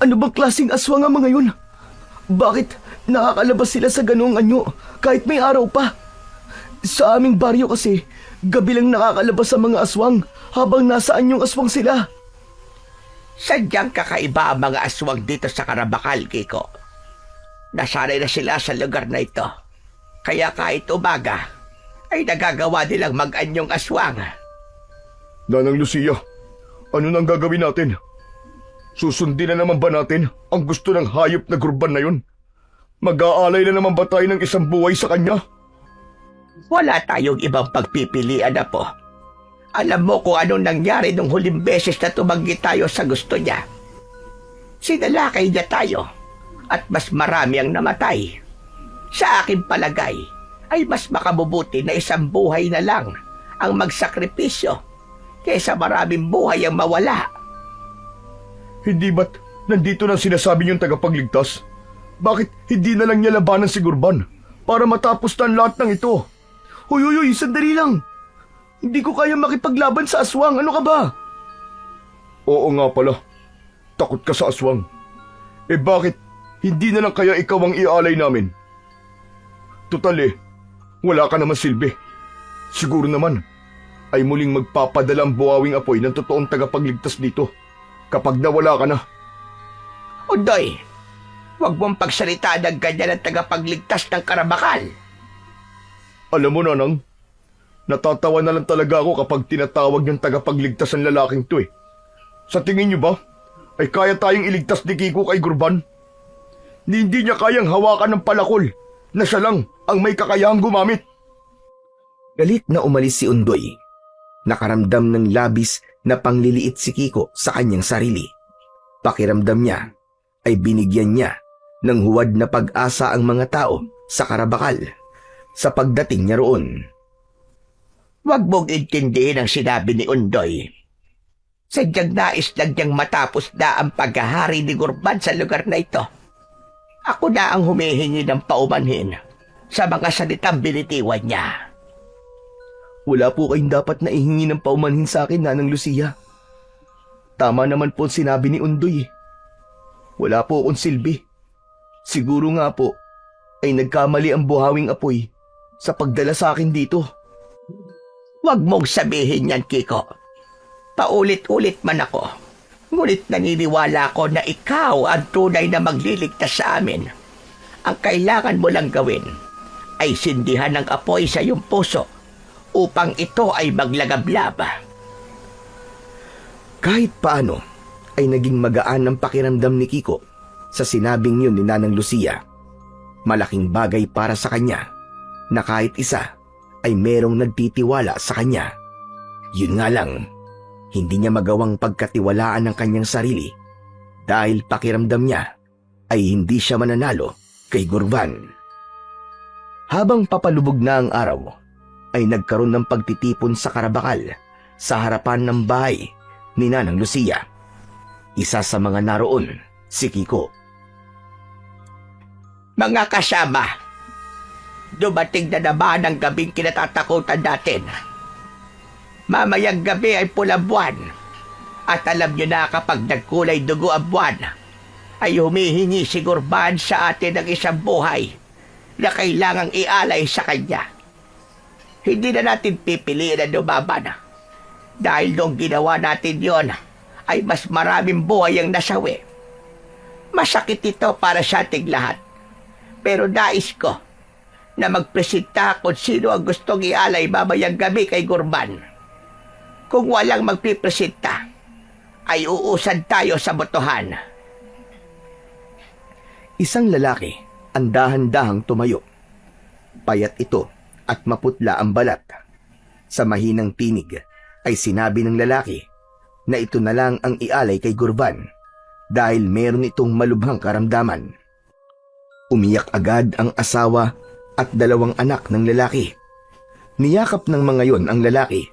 ano bang klaseng aswang ang mga yun? Bakit nakakalabas sila sa ganung anyo kahit may araw pa? Sa aming baryo kasi, gabi lang nakakalabas ang mga aswang habang nasaan yung aswang sila. Sadyang kakaiba ang mga aswang dito sa Karabakal, Kiko. Nasanay na sila sa lugar na ito. Kaya kahit umaga, ay nagagawa nilang mag-anyong aswang. Nanang Lucia, ano nang gagawin natin? Susundin na naman ba natin ang gusto ng hayop na Gurban na yun? Mag-aalay na naman ba tayo ng isang buhay sa kanya? Wala tayong ibang pagpipilian na po. Alam mo kung anong nangyari nung huling beses na tumanggi tayo sa gusto niya. Sinalakay niya tayo at mas marami ang namatay. Sa aking palagay ay mas makabubuti na isang buhay na lang ang magsakripisyo kaysa maraming buhay ang mawala. Hindi ba't nandito na sinasabi niyong tagapagligtas? Bakit hindi na lang niya labanan si Gurban para matapos na ang lahat ng ito? Huy, sandali lang. Hindi ko kaya makipaglaban sa aswang. Ano ka ba? Oo nga pala. Takot ka sa aswang. Eh bakit hindi na lang kaya ikaw ang ialay namin? Tutal wala ka naman silbi. Siguro naman ay muling magpapadala ang buhawing apoy ng totoong tagapagligtas dito kapag nawala ka na. Undoy, huwag mong pagsalita ng ganyan ang tagapagligtas ng Karabakal. Alam mo, Nanang, natatawa na lang talaga ako kapag tinatawag ng tagapagligtas ang lalaking to . Sa tingin niyo ba, ay kaya tayong iligtas ni Kiko kay Gurban? Hindi niya kayang hawakan ng palakol na siya lang ang may kakayahang gumamit. Galit na umalis si Undoy. Nakaramdam ng labis na pangliliit si Kiko sa kanyang sarili. Pakiramdam niya ay binigyan niya ng huwad na pag-asa ang mga tao sa Karabakal sa pagdating niya roon. Huwag mong intindihin ang sinabi ni Undoy. Sadyang nais lang niyang matapos na ang paghahari ni Gurban sa lugar na ito. Ako na ang humihingi ng paumanhin sa mga salitang binitiwan niya. Wala po kayong dapat na ihingi ng paumanhin sa akin, Nanang Lucia. Tama naman po sinabi ni Undoy. Wala po akong silbi. Siguro nga po ay nagkamali ang buhawing apoy sa pagdala sa akin dito. Huwag mong sabihin yan, Kiko. Paulit-ulit man ako. Ngunit naniniwala ko na ikaw ang tunay na magliligtas sa amin. Ang kailangan mo lang gawin ay sindihan ng apoy sa iyong puso upang ito ay maglagablab. Kahit paano ay naging magaan ang pakiramdam ni Kiko sa sinabing yun ni Nanang Lucia. Malaking bagay para sa kanya na kahit isa ay merong nagtitiwala sa kanya. Yun nga lang, hindi niya magawang pagkatiwalaan ng kanyang sarili dahil pakiramdam niya ay hindi siya mananalo kay Gurban. Habang papalubog na ang araw, ay nagkaroon ng pagtitipon sa Karabakal sa harapan ng bahay ni Nanang Lucia. Isa sa mga naroon, si Kiko. Mga kasama, dumating na naman ang gabing kinatatakutan natin. Mamayang gabi ay pulang buwan. At alam nyo na kapag nagkulay dugo ang buwan, ay humihingi si Gurban sa atin ng isang buhay na kailangang ialay sa kanya. Hindi na natin pipiliin na lumaban. Dahil nung ginawa natin yon, ay mas maraming buhay ang nasawi. Masakit ito para sa ating lahat. Pero nais ko na magpresenta kung sino ang gustong ialay mamayang gabi kay Gurban. Kung walang magpipresenta, ay uusan tayo sa botohan. Isang lalaki ang dahan-dahang tumayo. Payat ito at maputla ang balat. Sa mahinang tinig ay sinabi ng lalaki na ito na lang ang ialay kay Gurban dahil meron itong malubhang karamdaman. Umiyak agad ang asawa at 2 anak ng lalaki. Niyakap ng mga yon ang lalaki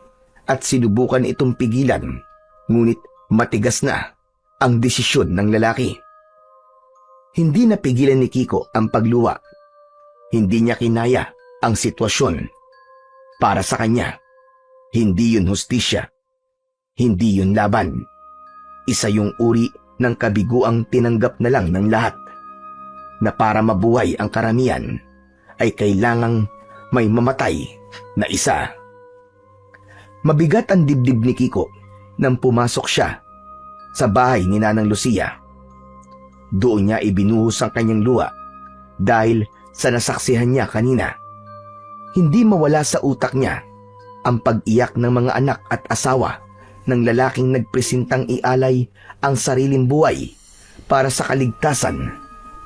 at sinubukan itong pigilan, ngunit matigas na ang desisyon ng lalaki. Hindi napigilan ni Kiko ang pagluwa. Hindi niya kinaya ang sitwasyon. Para sa kanya, hindi yun hustisya. Hindi yun laban. Isa yung uri ng kabiguang tinanggap na lang ng lahat, na para mabuhay ang karamihan ay kailangang may mamatay na isa. Mabigat ang dibdib ni Kiko nang pumasok siya sa bahay ni Nanang Lucia. Doon niya ibinuhos ang kanyang luha dahil sa nasaksihan niya kanina. Hindi mawala sa utak niya ang pag-iyak ng mga anak at asawa ng lalaking nagpresentang ialay ang sariling buhay para sa kaligtasan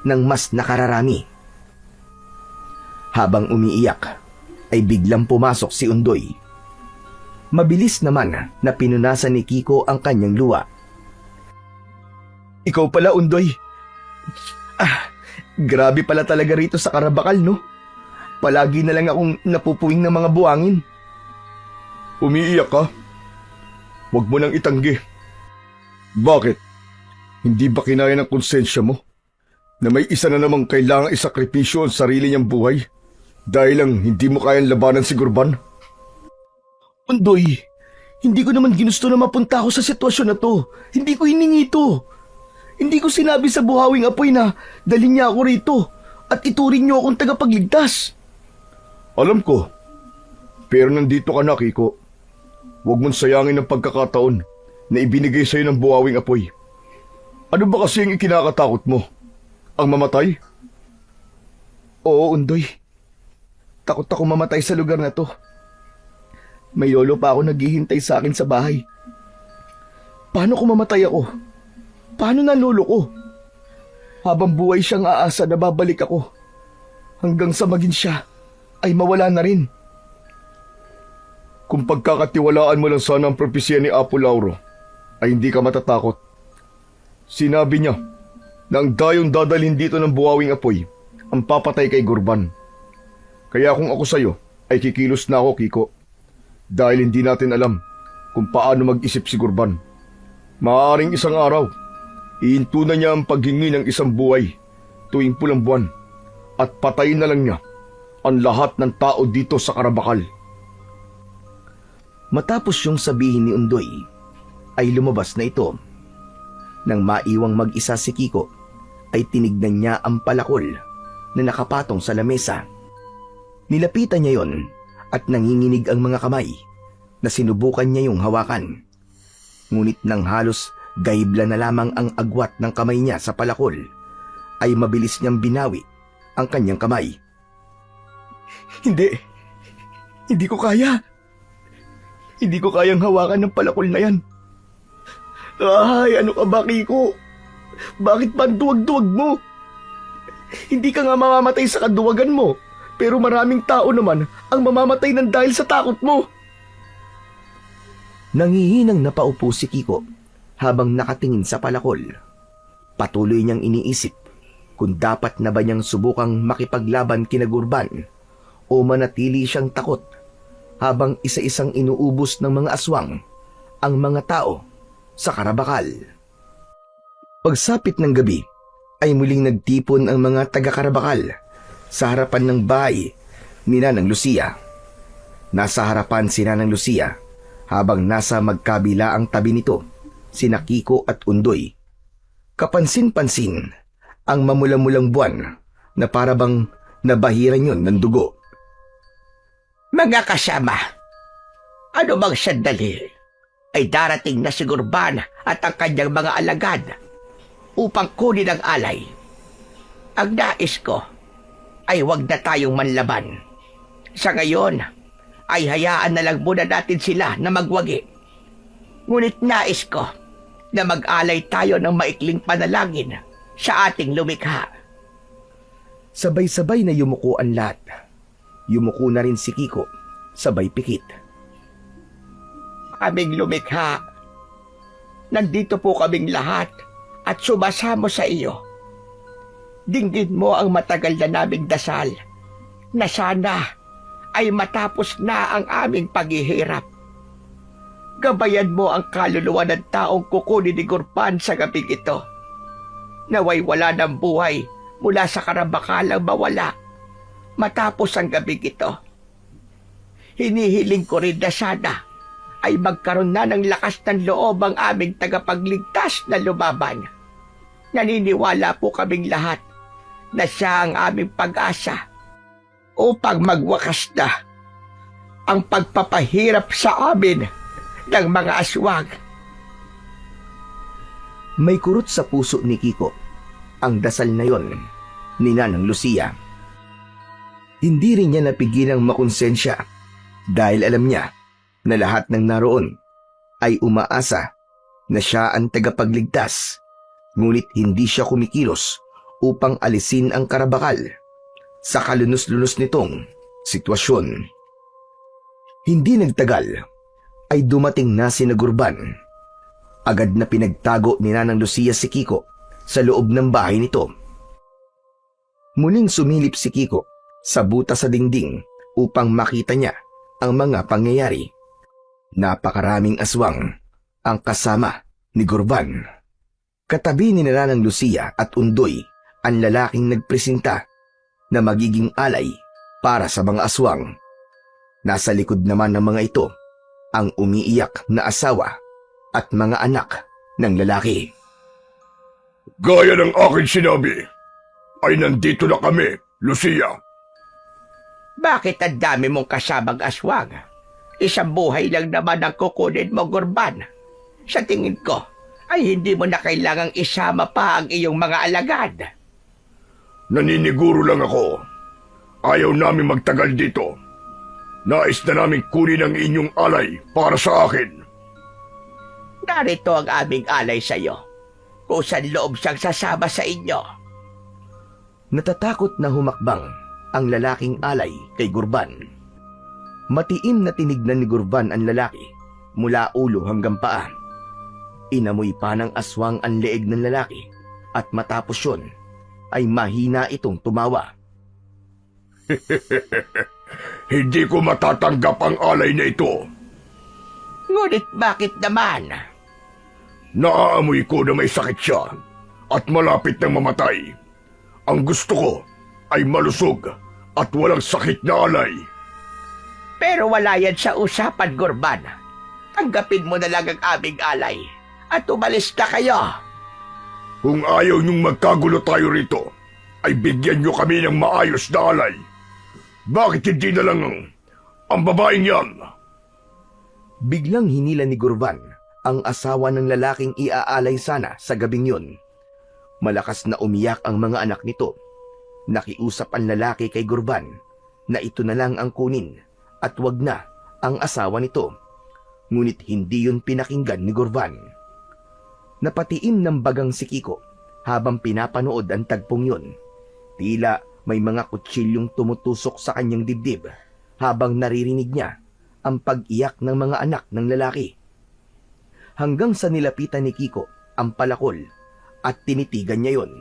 ng mas nakararami. Habang umiiyak, ay biglang pumasok si Undoy. Mabilis naman na pinunasan ni Kiko ang kanyang luha. Ikaw pala, Undoy. Grabe pala talaga rito sa Karabakal, no? Palagi na lang akong napupuwing ng mga buwangin. Umiiyak ka? Huwag mo nang itanggi. Bakit? Hindi ba kinaya ng konsensya mo na may isa na namang kailangang isakripisyo ang sarili niyang buhay dahil lang hindi mo kayang labanan si Gurban? Undoy, hindi ko naman ginusto na mapunta ako sa sitwasyon na to. Hindi ko hiningi ito. Hindi ko sinabi sa buhawing apoy na dalhin niya ako rito at ituring niyo akong tagapagligtas. Alam ko, pero nandito ka na, Kiko. Huwag mong sayangin ang pagkakataon na ibinigay sa'yo ng buhawing apoy. Ano ba kasi ang ikinakatakot mo? Ang mamatay? Oo, Undoy. Takot ako mamatay sa lugar na to. May lolo pa ako naghihintay sa akin sa bahay. Paano kung mamatay ako? Paano na lolo ko? Habang buhay siyang aasa na babalik ako. Hanggang sa maging siya ay mawala na rin. Kung pagkakatiwalaan mo lang sana ang propesya ni Apo Lauro, ay hindi ka matatakot. Sinabi niya na ang dayong dadalhin dito ng buhawing apoy ang papatay kay Gurban. Kaya kung ako sa'yo, ay kikilos na ako, Kiko. Dahil hindi natin alam kung paano mag-isip si Gurban. Maaaring isang araw, ihinto na niya ang paghingi ng isang buhay tuwing pulang buwan at patayin na lang niya ang lahat ng tao dito sa Karabakal. Matapos yung sabihin ni Undoy, ay lumabas na ito. Nang maiwang mag-isa si Kiko, ay tinignan niya ang palakol na nakapatong sa lamesa. Nilapitan niya yon at nanginginig ang mga kamay na sinubukan niya yung hawakan. Ngunit nang halos gahibla na lamang ang agwat ng kamay niya sa palakol, ay mabilis niyang binawi ang kanyang kamay. Hindi ko kaya. Hindi ko kayang hawakan ng palakol na yan. Ay, ano ka ba, Kiko? Bakit ba duwag-duwag mo? Hindi ka nga mamamatay sa kaduwagan mo, pero maraming tao naman ang mamamatay ng dahil sa takot mo. Nangihinang napaupo si Kiko habang nakatingin sa palakol. Patuloy niyang iniisip kung dapat na ba niyang subukang makipaglaban kina Gurban o manatili siyang takot habang isa-isang inuubos ng mga aswang ang mga tao sa Karabakal. Pagsapit ng gabi ay muling nagtipon ang mga taga-Karabakal sa harapan ng bahay ni Nanang Lucia. Nasa harapan si Nanang Lucia habang nasa magkabila ang tabi nito sina Kiko at Undoy. Kapansin-pansin ang mamula-mulang buwan na parabang nabahiran yon ng dugo. Mga kasama, ano bang sandali ay darating na si Gurban at ang kanyang mga alagad upang kunin ang alay. Ang nais ko ay huwag na tayong manlaban. Sa ngayon, ay hayaan na lang muna natin sila na magwagi. Ngunit nais ko na mag-alay tayo ng maikling panalangin sa ating lumikha. Sabay-sabay na yumuko ang lahat. Yumuko na rin si Kiko, sabay pikit. Aming lumikha, nandito po kaming lahat at sumasamo sa iyo. Dinggin mo ang matagal na naming dasal na sana ay matapos na ang aming paghihirap. Gabayan mo ang kaluluwa ng taong kukunin ni Gurban sa gabing ito. Naway wala ng buhay mula sa karabakalang mawala matapos ang gabing ito. Hinihiling ko rin na sana ay magkaroon na ng lakas ng loob ang aming tagapagligtas na lumaban. Naniniwala po kaming lahat na siya ang aming pag-asa upang magwakas na ang pagpapahirap sa amin ng mga aswang. May kurot sa puso ni Kiko ang dasal na yon ni Nanang Lucia. Hindi rin niya napigilang makonsensya dahil alam niya na lahat ng naroon ay umaasa na siya ang tagapagligtas, ngunit hindi siya kumikilos upang alisin ang karabakal sa kalunos-lunos nitong sitwasyon. Hindi nagtagal ay dumating na si Gurban. Agad na pinagtago ni Nanang Lucia si Kiko sa loob ng bahay nito. Muling sumilip si Kiko sa butas sa dingding upang makita niya ang mga pangyayari. Napakaraming aswang ang kasama ni Gurban. Katabi ni Nanang Lucia at Undoy ang lalaking nagpresenta na magiging alay para sa mga aswang. Nasa likod naman ng mga ito ang umiiyak na asawa at mga anak ng lalaki. Gaya ng aking sinabi, ay nandito na kami, Lucia. Bakit ang dami mong kasamang aswang? Isang buhay lang naman ang kukunin mo, Gurban. Sa tingin ko, ay hindi mo na kailangang isama pa ang iyong mga alagad. Naniniguro lang ako. Ayaw namin magtagal dito. Nais na namin kunin ang inyong alay para sa akin. Narito ang aming alay sa iyo. Kusang loob siyang sasama sa inyo. Natatakot na humakbang ang lalaking alay kay Gurban. Matiim na tinignan ni Gurban ang lalaki mula ulo hanggang paa. Inamoy pa ng aswang ang leeg ng lalaki at matapos yun ay mahina itong tumawa. Hindi ko matatanggap ang alay na ito. Ngunit bakit naman? Naaamoy ko na may sakit siya at malapit nang mamatay. Ang gusto ko ay malusog at walang sakit na alay. Pero wala yan sa usapan, Gurban. Tanggapin mo na lang ang aming alay at umalis na kayo. Kung ayaw niyong magkagulo tayo rito, ay bigyan niyo kami ng maayos na alay. Bakit hindi na lang ang babaeng yan? Biglang hinila ni Gurban ang asawa ng lalaking iaalay sana sa gabing yun. Malakas na umiyak ang mga anak nito. Nakiusap ang lalaki kay Gurban na ito na lang ang kunin at wag na ang asawa nito. Ngunit hindi yun pinakinggan ni Gurban. Napatiim ng bagang si Kiko habang pinapanood ang tagpong yun. Tila may mga kutsilyong tumutusok sa kanyang dibdib habang naririnig niya ang pag-iyak ng mga anak ng lalaki. Hanggang sa nilapitan ni Kiko ang palakol at tinitigan niya yon.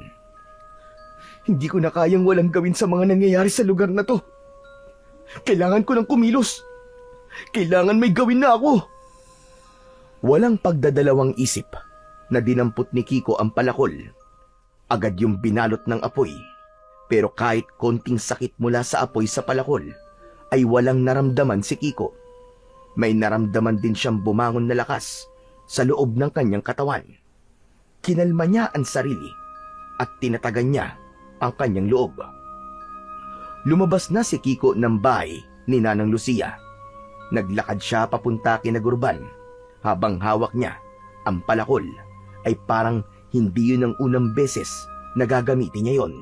Hindi ko na kayang walang gawin sa mga nangyayari sa lugar na to. Kailangan ko ng kumilos. Kailangan may gawin na ako. Walang pagdadalawang isip na dinampot ni Kiko ang palakol. Agad yung binalot ng apoy. Pero kahit konting sakit mula sa apoy sa palakol, ay walang naramdaman si Kiko. May naramdaman din siyang bumangon na lakas sa loob ng kanyang katawan. Kinalma niya ang sarili at tinatagan niya ang kanyang loob. Lumabas na si Kiko ng bahay ni Nanang Lucia. Naglakad siya papunta kina Gurban. Habang hawak niya ang palakol, ay parang hindi yun ang unang beses na gagamitin niya yon.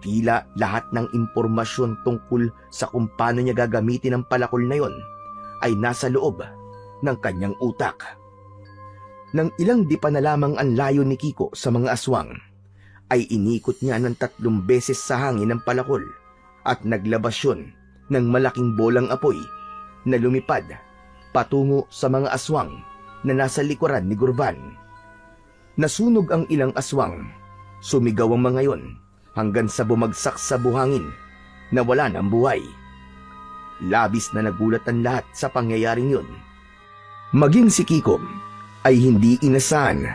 Tila lahat ng impormasyon tungkol sa kung paano niya gagamitin ang palakol na yon ay nasa loob ng kanyang utak. Nang ilang di pa na lamang ang layo ni Kiko sa mga aswang, ay inikot niya ng 3 beses sa hangin ang palakol at naglabas yun ng malaking bolang apoy na lumipad patungo sa mga aswang na nasa likuran ni Gurban. Nasunog ang ilang aswang, sumigaw ang mga yon hanggang sa bumagsak sa buhangin na wala ng buhay. Labis na nagulat ang lahat sa pangyayaring yun. Maging si Kiko ay hindi inasahan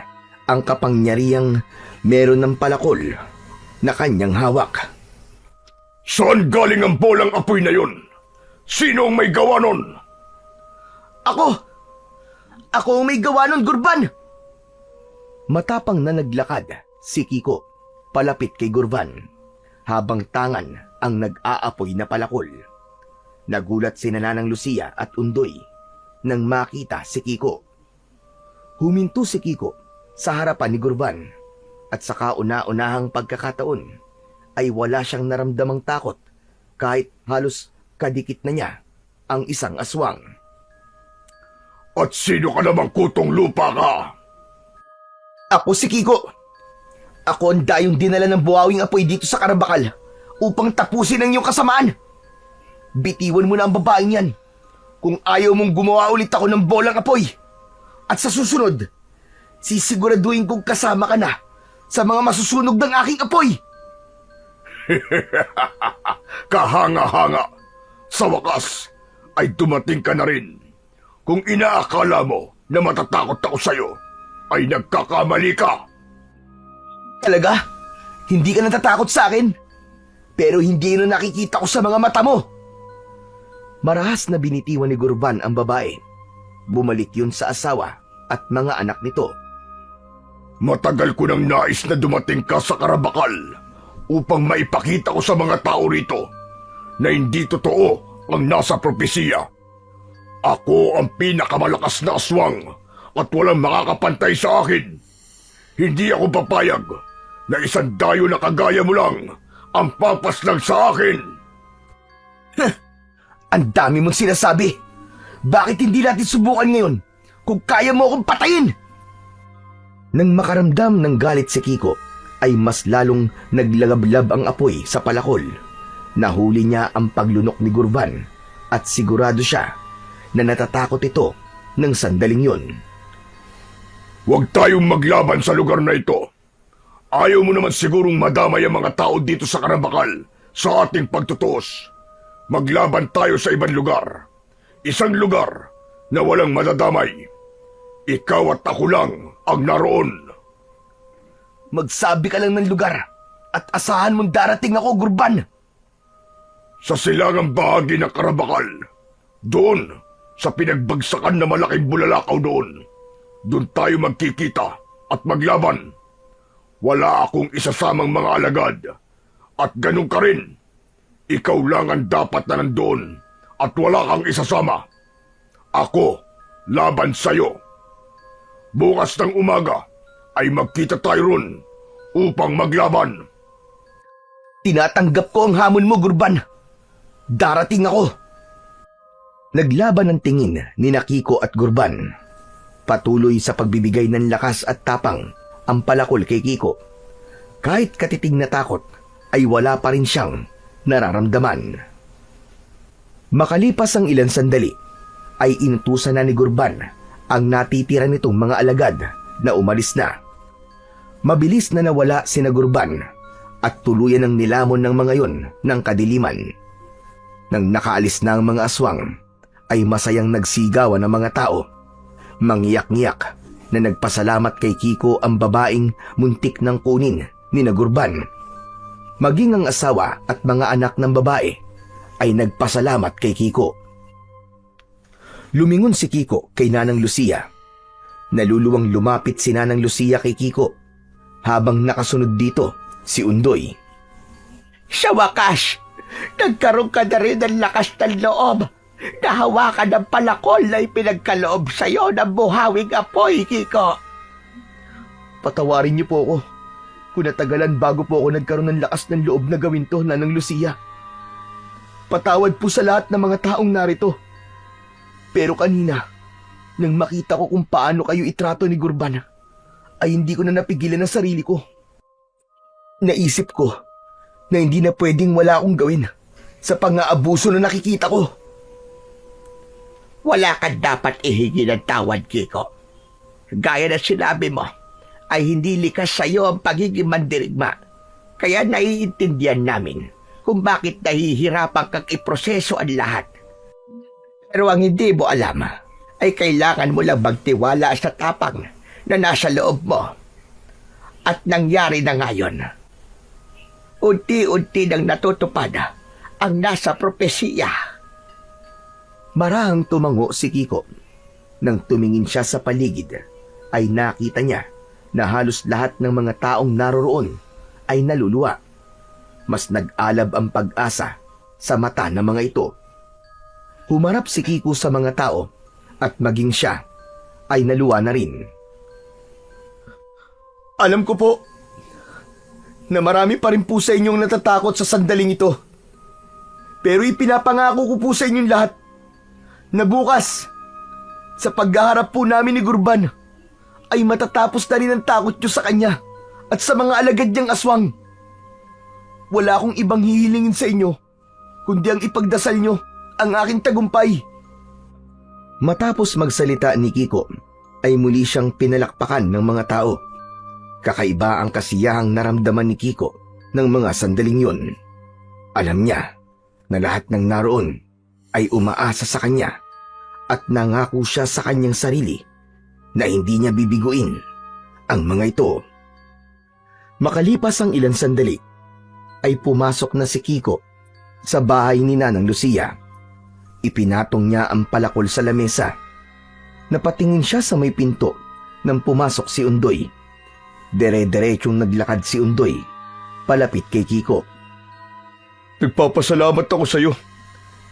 ang kapangyarihang meron ng palakol na kanyang hawak. Saan galing ang bolang apoy na yun? Sino ang may gawa nun? Ako! Ako ang may gawa nun, Gurban! Matapang na naglakad si Kiko palapit kay Gurban habang tangan ang nag-aapoy na palakol. Nagulat si Nanang Lucia at Undoy nang makita si Kiko. Huminto si Kiko sa harapan ni Gurban at sa kauna-unahang pagkakataon ay wala siyang naramdamang takot kahit halos kadikit na niya ang isang aswang. At sino ka namang kutong lupa ka? Ako si Kiko. Ako ang dayong dinala ng buhawing apoy dito sa Karabakal upang tapusin ang iyong kasamaan. Bitiwan mo na ang babaeng yan kung ayaw mong gumawa ulit ako ng bolang apoy. At sa susunod, sisiguraduhin kong kasama ka na sa mga masusunog ng aking apoy. Kahanga-hanga. Sa wakas, ay dumating ka na rin. Kung inaakala mo na matatakot ako sa'yo, ay nagkakamali ka. Talaga? Hindi ka natatakot sa akin? Pero hindi na nakikita ko sa mga mata mo. Marahas na binitiwan ni Gurban ang babae. Bumalik yun sa asawa at mga anak nito. Matagal ko nang nais na dumating ka sa Karabakal upang maipakita ko sa mga tao rito na hindi totoo ang nasa propesiya. Ako ang pinakamalakas na aswang at walang makakapantay sa akin. Hindi ako papayag na isang dayo na kagaya mo lang ang papaslang sa akin. Ang dami mong sinasabi. Bakit hindi natin subukan ngayon kung kaya mo akong patayin? Nang makaramdam ng galit si Kiko, ay mas lalong naglagablab ang apoy sa palakol. Nahuli niya ang paglunok ni Gurban at sigurado siya na natatakot ito ng sandaling yon. Huwag tayong maglaban sa lugar na ito. Ayaw mo naman sigurong madamay ang mga tao dito sa Karabakal sa ating pagtutuos. Maglaban tayo sa ibang lugar. Isang lugar na walang madadamay. Ikaw at ako lang ang naroon. Magsabi ka lang ng lugar at asahan mong darating ako, Gurban. Sa silangang bahagi ng Karabakal. Doon, sa pinagbagsakan na malaking bulalakaw doon. Doon tayo magkikita at maglaban. Wala akong isasamang mga alagad. At ganun ka rin. Ikaw lang ang dapat na nandoon at wala kang isasama. Ako, laban sa'yo. Bukas ng umaga ay magkita tayo ron upang maglaban. Tinatanggap ko ang hamon mo, Gurban. Darating ako. Naglaban ng tingin ni Kiko at Gurban. Patuloy sa pagbibigay ng lakas at tapang ang palakol kay Kiko. Kahit katiting na takot, ay wala pa rin siyang nararamdaman. Makalipas ang ilang sandali, ay inutusan na ni Gurban ang natitira nitong mga alagad na umalis na. Mabilis na nawala sina Gurban at tuluyan ng nilamon ng mga yon ng kadiliman. Nang nakaalis na ang mga aswang, ay masayang nagsigawan ang mga tao. Mangiyak-ngiyak na nagpasalamat kay Kiko ang babaeng muntik ng kunin ni Gurban. Maging ang asawa at mga anak ng babae ay nagpasalamat kay Kiko. Lumingon si Kiko kay Nanang Lucia. Naluluwang lumapit si Nanang Lucia kay Kiko habang nakasunod dito si Undoy. Sa wakas, nagkaroon ka na rin ng lakas ng loob. Nahawakan ng palakol na ipinagkaloob sa'yo ng buhawing apoy, Kiko. Patawarin niyo po ako. kung natagalan bago po ako nagkaroon ng lakas ng loob na gawin to, Nanang Lucia. Patawad po sa lahat ng mga taong narito. Pero kanina, nang makita ko kung paano kayo itrato ni Gurban, ay hindi ko na napigilan ang sarili ko. Naisip ko na hindi na pwedeng wala akong gawin sa pang-aabuso na nakikita ko. Wala kang dapat ihingi ng tawad, Kiko. Gaya na sinabi mo, ay hindi likas sa iyo ang pagiging mandirigma. Kaya naiintindihan namin kung bakit nahihirapan kang iproseso ang lahat. Pero ang hindi mo alam ay kailangan mo lang magtiwala sa tapang na nasa loob mo. At nangyari na ngayon. Unti-unti nang natutupad ang nasa propesiya. Marahang tumango si Kiko. Nang tumingin siya sa paligid, ay nakita niya na halos lahat ng mga taong naroroon ay naluluwa. Mas nag-alab ang pag-asa sa mata ng mga ito. Humarap si Kiko sa mga tao at maging siya ay naluwa na rin. Alam ko po na marami pa rin po sa inyong natatakot sa sandaling ito. Pero ipinapangako ko po sa inyong lahat na bukas, sa paghaharap po namin ni Gurban, ay matatapos na rin ang takot nyo sa kanya at sa mga alagad niyang aswang. Wala akong ibang hihilingin sa inyo, kundi ang ipagdasal nyo ang aking tagumpay. Matapos magsalita ni Kiko, ay muli siyang pinalakpakan ng mga tao. Kakaiba ang kasiyahang naramdaman ni Kiko ng mga sandaling yun. Alam niya na lahat ng naroon ay umaasa sa kanya at nangako siya sa kanyang sarili na hindi niya bibiguin ang mga ito. Makalipas ang ilang sandali, ay pumasok na si Kiko sa bahay ni Nanang Lucia. Ipinatong niya ang palakol sa lamesa. Napatingin siya sa may pinto nang pumasok si Undoy. Dire-diretsong naglakad si Undoy palapit kay Kiko. Nagpapasalamat ako sa iyo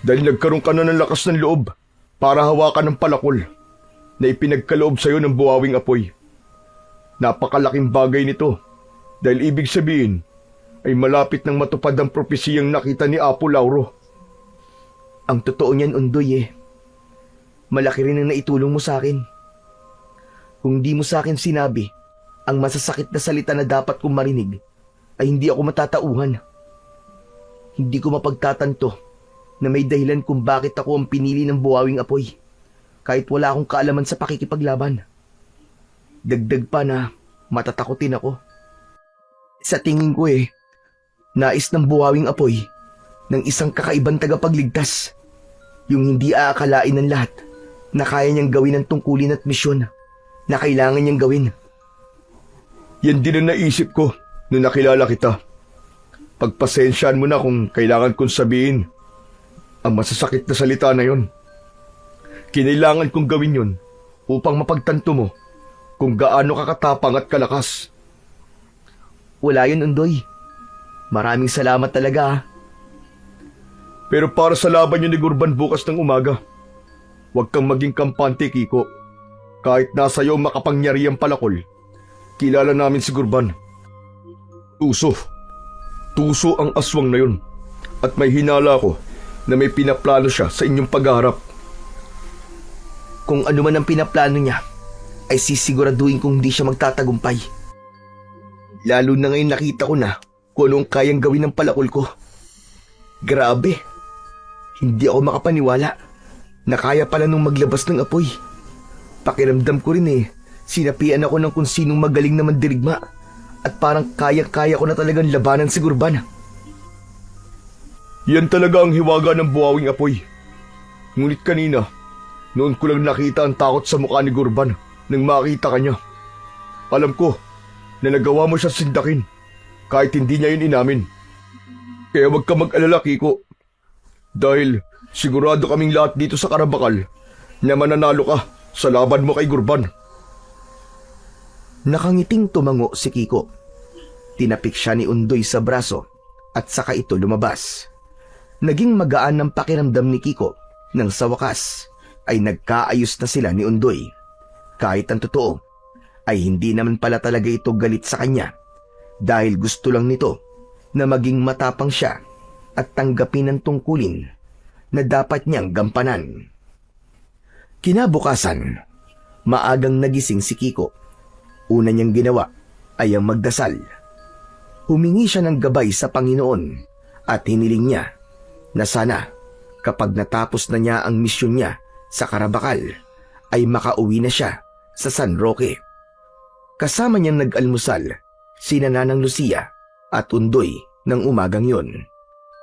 dahil nagkaroon ka na ng lakas ng loob para hawakan ng palakol na ipinagkaloob sa iyo ng buwawing apoy. Napakalaking bagay nito dahil ibig sabihin ay malapit nang matupad ang propesiyang nakita ni Apo Lauro. Ang totoo niyan, Undoy, malaki rin ang naitulong mo sa akin. Kung di mo sa akin sinabi ang masasakit na salita na dapat kong marinig, ay hindi ako matatauhan. Hindi ko mapagtatanto na may dahilan kung bakit ako ang pinili ng buwawing apoy, kahit wala akong kaalaman sa pakikipaglaban. Dagdag pa na matatakotin ako. Sa tingin ko nais ng buwawing apoy ng isang kakaibang tagapagligtas, yung hindi aakalain ng lahat na kaya niyang gawin ang tungkulin at misyon na kailangan niyang gawin. Yan din ang naisip ko nung nakilala kita. Pagpasensyaan mo na kung kailangan kong sabihin ang masasakit na salita na yon. Kinailangan kong gawin yon upang mapagtanto mo kung gaano kakatapang at kalakas. Wala yun, Undoy. Maraming salamat talaga. Pero para sa laban niyo ni Gurban bukas ng umaga, huwag kang maging kampante, Kiko. Kahit nasa iyo makapangyarihang palakol, kilala namin si Gurban. Tuso ang aswang na yun. At may hinala ko na may pinaplano siya sa inyong pagharap. Kung ano man ang pinaplano niya, ay sisiguraduhin kong hindi siya magtatagumpay. Lalo na ngayon nakita ko na kung anong kayang gawin ng palakol ko. Grabe, hindi ako makapaniwala na kaya pala nung maglabas ng apoy. Pakiramdam ko rin sinapian ako ng kung sinong magaling na mandirigma at parang kaya-kaya ko na talagang labanan si Gurban. Yan talaga ang hiwaga ng buwawing apoy. Ngunit kanina, noon ko lang nakita ang takot sa mukha ni Gurban nang makita ka niya. Alam ko na nagawa mo siya sindakin kahit hindi niya yun inamin. Kaya wag ka mag-alala, Kiko. Dahil sigurado kaming lahat dito sa Karabakal na mananalo ka sa laban mo kay Gurban. Nakangiting tumango si Kiko. Tinapik siya ni Undoy sa braso at saka ito lumabas. Naging magaan ang pakiramdam ni Kiko nang sa wakas ay nagkaayos na sila ni Undoy. Kahit ang totoo ay hindi naman pala talaga ito galit sa kanya, dahil gusto lang nito na maging matapang siya at tanggapin ang tungkulin na dapat niyang gampanan. Kinabukasan, maagang nagising si Kiko. Una niyang ginawa ay ang magdasal. Humingi siya ng gabay sa Panginoon at hiniling niya na sana kapag natapos na niya ang misyon niya sa Carabakal ay makauwi na siya sa San Roque. Kasama niyang nag-almusal sina Nanang Lucia at Undoy ng umagang yon.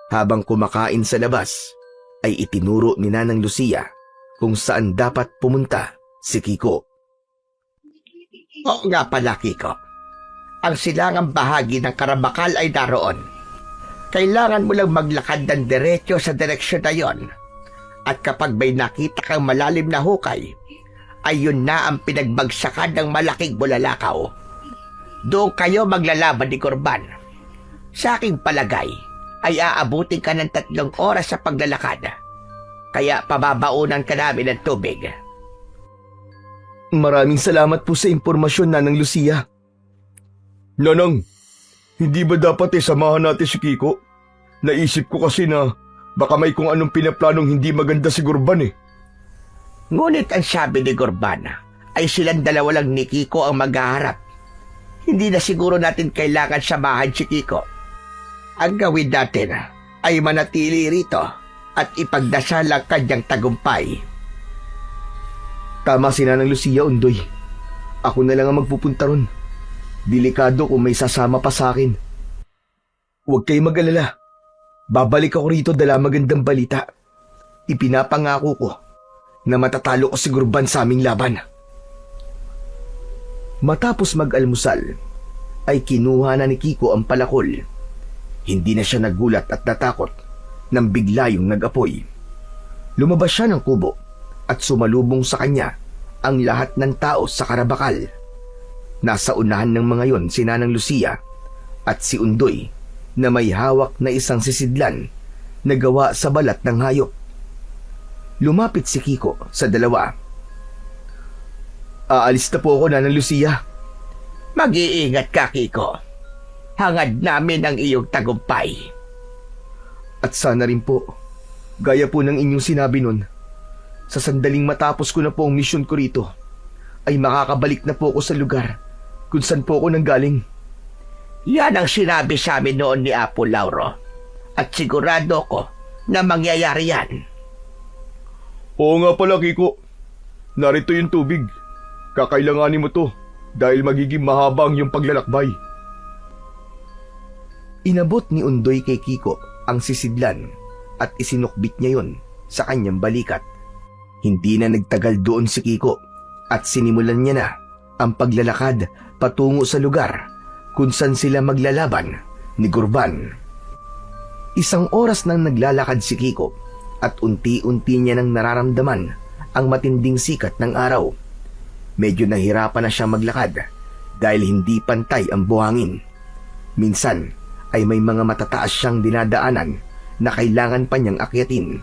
Habang kumakain sa labas ay itinuro ni Nanang Lucia kung saan dapat pumunta si Kiko. Oo nga pala, Kiko. Ang silangang bahagi ng Carabakal ay daroon. Kailangan mo lang maglakad ng diretso sa direksyon na yon. At kapag may nakita kang malalim na hukay, ay yun na ang pinagbagsakan ng malaking bulalakaw. Doon kayo maglalaban ni Corban. Sa aking palagay, ay aabutin ka ng 3 oras sa paglalakad. Kaya pababaunan ka namin ng tubig. Maraming salamat po sa impormasyon, Nanang Lucia. Nanang, hindi ba dapat samahan natin si Kiko? Naisip ko kasi na baka may kung anong pinaplanong hindi maganda si Gurban eh. Ngunit ang sabi ni Gurban ay silang dalawa lang ni Kiko ang maghaharap. Hindi na siguro natin kailangan samahan si Kiko. Ang gawin natin ay manatili rito at ipagdasal ang kanyang tagumpay. Tama si Nanang Lucia, Undoy. Ako na lang ang magpupunta ron. Delikado kung may sasama pa sa akin. Huwag kayong mag-alala. Babalik ako rito dala magandang balita. Ipinapangako ko na matatalo ko si Gurban sa aming laban. Matapos mag-almusal, ay kinuha na ni Kiko ang palakol. Hindi na siya nagulat at natakot nang bigla yung nag-apoy. Lumabas siya ng kubo at sumalubong sa kanya ang lahat ng tao sa Carabakal. Nasa unahan ng mga yon si Nanang Lucia at si Undoy na may hawak na isang sisidlan na gawa sa balat ng hayop. Lumapit si Kiko sa dalawa. Aalis na po ako, Nanang Lucia. Mag-iingat ka, Kiko. Hangad namin ang iyong tagumpay. At sana rin po, gaya po ng inyong sinabi nun, sa sandaling matapos ko na po ang misyon ko rito, ay makakabalik na po ako sa lugar kung saan po ako nanggaling. Yan ang sinabi sa amin noon ni Apo Lauro. At sigurado ko na mangyayari yan. Oo nga pala, Kiko. Narito yung tubig. Kakailanganin mo to dahil magiging mahaba ang iyong paglalakbay. Inabot ni Undoy kay Kiko ang sisidlan at isinukbit niya yon sa kanyang balikat. Hindi na nagtagal doon si Kiko at sinimulan niya na ang paglalakad patungo sa lugar kung saan sila maglalaban ni Gurban. 1 oras nang naglalakad si Kiko at unti-unti niya nang nararamdaman ang matinding sikat ng araw. Medyo nahirapan na siya maglakad dahil hindi pantay ang buhangin. Minsan ay may mga matataas siyang dinadaanan na kailangan pa niyang akyatin.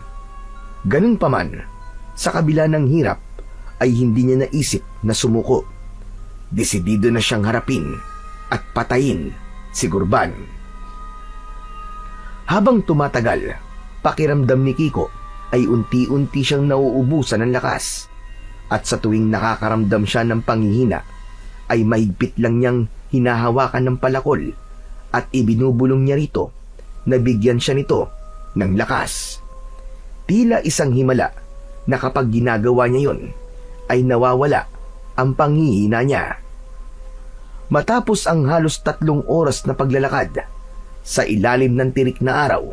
Ganun pa man, sa kabila ng hirap ay hindi niya naisip na sumuko. Desidido na siyang harapin at patayin si Gurban. Habang tumatagal, pakiramdam ni Kiko ay unti-unti siyang nauubusan ng lakas. At sa tuwing nakakaramdam siya ng panghihina, ay mahigpit lang niyang hinahawakan ng palakol at ibinubulong niya rito na bigyan siya nito ng lakas. Tila isang himala na kapag ginagawa niya yon ay nawawala ang panghihina niya. Matapos ang halos 3 oras na paglalakad, sa ilalim ng tirik na araw,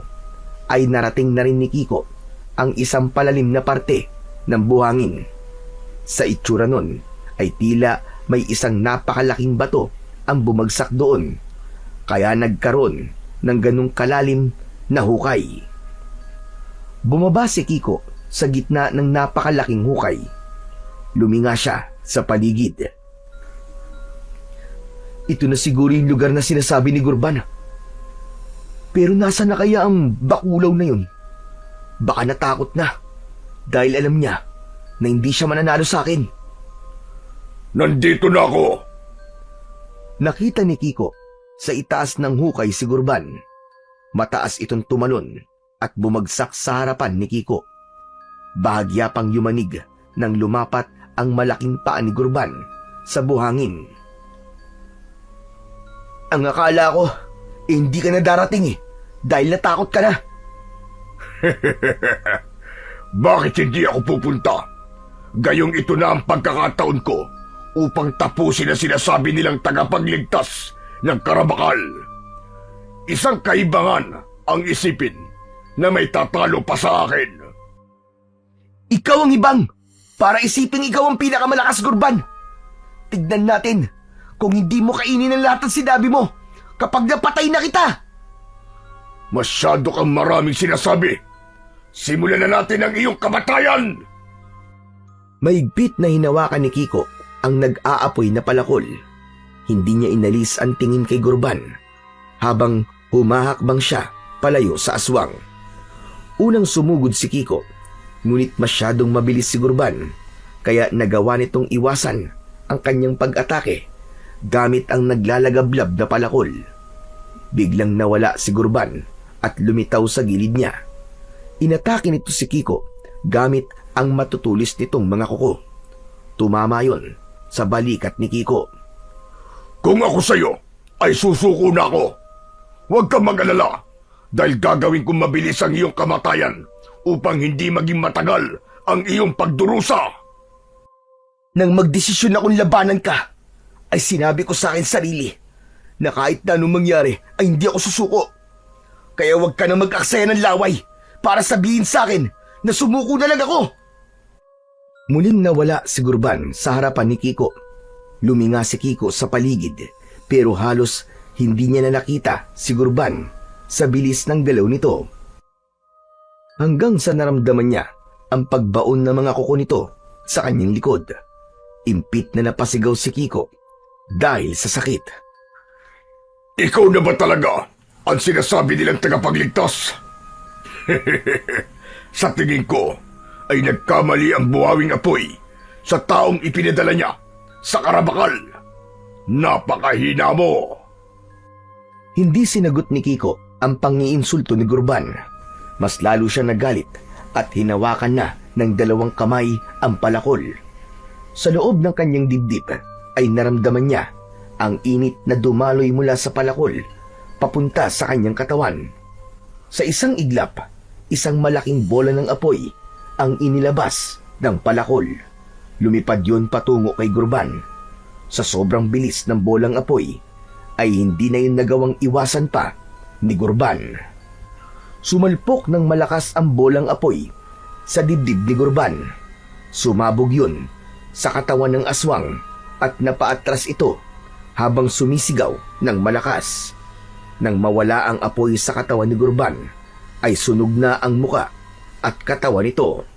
ay narating na rin ni Kiko ang isang palalim na parte ng buhangin. Sa itsura nun ay tila may isang napakalaking bato ang bumagsak doon, kaya nagkaroon ng ganung kalalim na hukay. Bumaba si Kiko sa gitna ng napakalaking hukay. Luminga siya sa paligid. Ito na siguro yung lugar na sinasabi ni Gurban. Pero nasa na kaya ang bakulaw na yun? Baka natakot na dahil alam niya na hindi siya mananalo sa akin. Nandito na ako! Nakita ni Kiko Sa itaas ng hukay si Gurban. Mataas itong tumalon at bumagsak sa harapan ni Kiko. Bahagya pang yumanig nang lumapat ang malaking paa ni Gurban sa buhangin. Ang akala ko, hindi ka na darating dahil natakot ka na. Bakit hindi ako pupunta? Gayong ito na ang pagkakataon ko upang tapusin ang sinasabi nilang tagapagligtas ng Karabakal. Isang kaibangan ang isipin na may tatalo pa sa akin. Ikaw ang ibang, para isiping ikaw ang pinakamalakas, Gurban. Tignan natin kung hindi mo kainin ang lahat ng sinabi mo kapag napatay na kita. Masyado kang maraming sinasabi. Simulan na natin ang iyong kamatayan! Mahigpit na hinawakan ni Kiko ang nag-aapoy na palakol. Hindi niya inalis ang tingin kay Gurban habang humahakbang siya palayo sa aswang. Unang sumugod si Kiko, ngunit masyadong mabilis si Gurban, kaya nagawa nitong iwasan ang kanyang pag-atake gamit ang naglalagablab na palakol. Biglang nawala si Gurban at lumitaw sa gilid niya. Inatake nito si Kiko gamit ang matutulis nitong mga kuko. Tumama yon sa balikat ni Kiko. Kung ako sa'yo, ay susuko na ako. Huwag kang mag-alala dahil gagawin kong mabilis ang iyong kamatayan upang hindi maging matagal ang iyong pagdurusa. Nang magdesisyon akong labanan ka, ay sinabi ko sa akin sarili na kahit na anong mangyari ay hindi ako susuko. Kaya huwag ka na mag-aksaya ng laway para sabihin sa akin na sumuko na lang ako. Muling nawala si Gurban sa harapan ni Kiko. Luminga si Kiko sa paligid pero halos hindi niya na nakita si Gurban sa bilis ng galaw nito. Hanggang sa naramdaman niya ang pagbaon ng mga kuko nito sa kanyang likod. Impit na napasigaw si Kiko dahil sa sakit. Ikaw na ba talaga ang sinasabi nilang tagapagligtas? Sa tingin ko ay nagkamali ang buhawing apoy sa taong ipinadala niya sa Karabakal. Napakahina mo! Hindi sinagot ni Kiko ang pangiinsulto ni Gurban. Mas lalo siya nagalit at hinawakan na ng dalawang kamay ang palakol. Sa loob ng kanyang dibdib ay naramdaman niya ang init na dumaloy mula sa palakol papunta sa kanyang katawan. Sa isang iglap, isang malaking bola ng apoy ang inilabas ng palakol. Lumipad yun patungo kay Gurban. Sa sobrang bilis ng bolang apoy, ay hindi na yun nagawang iwasan pa ni Gurban. Sumalpok ng malakas ang bolang apoy sa dibdib ni Gurban. Sumabog yun sa katawan ng aswang at napaatras ito habang sumisigaw ng malakas. Nang mawala ang apoy sa katawan ni Gurban, ay sunog na ang muka at katawan nito.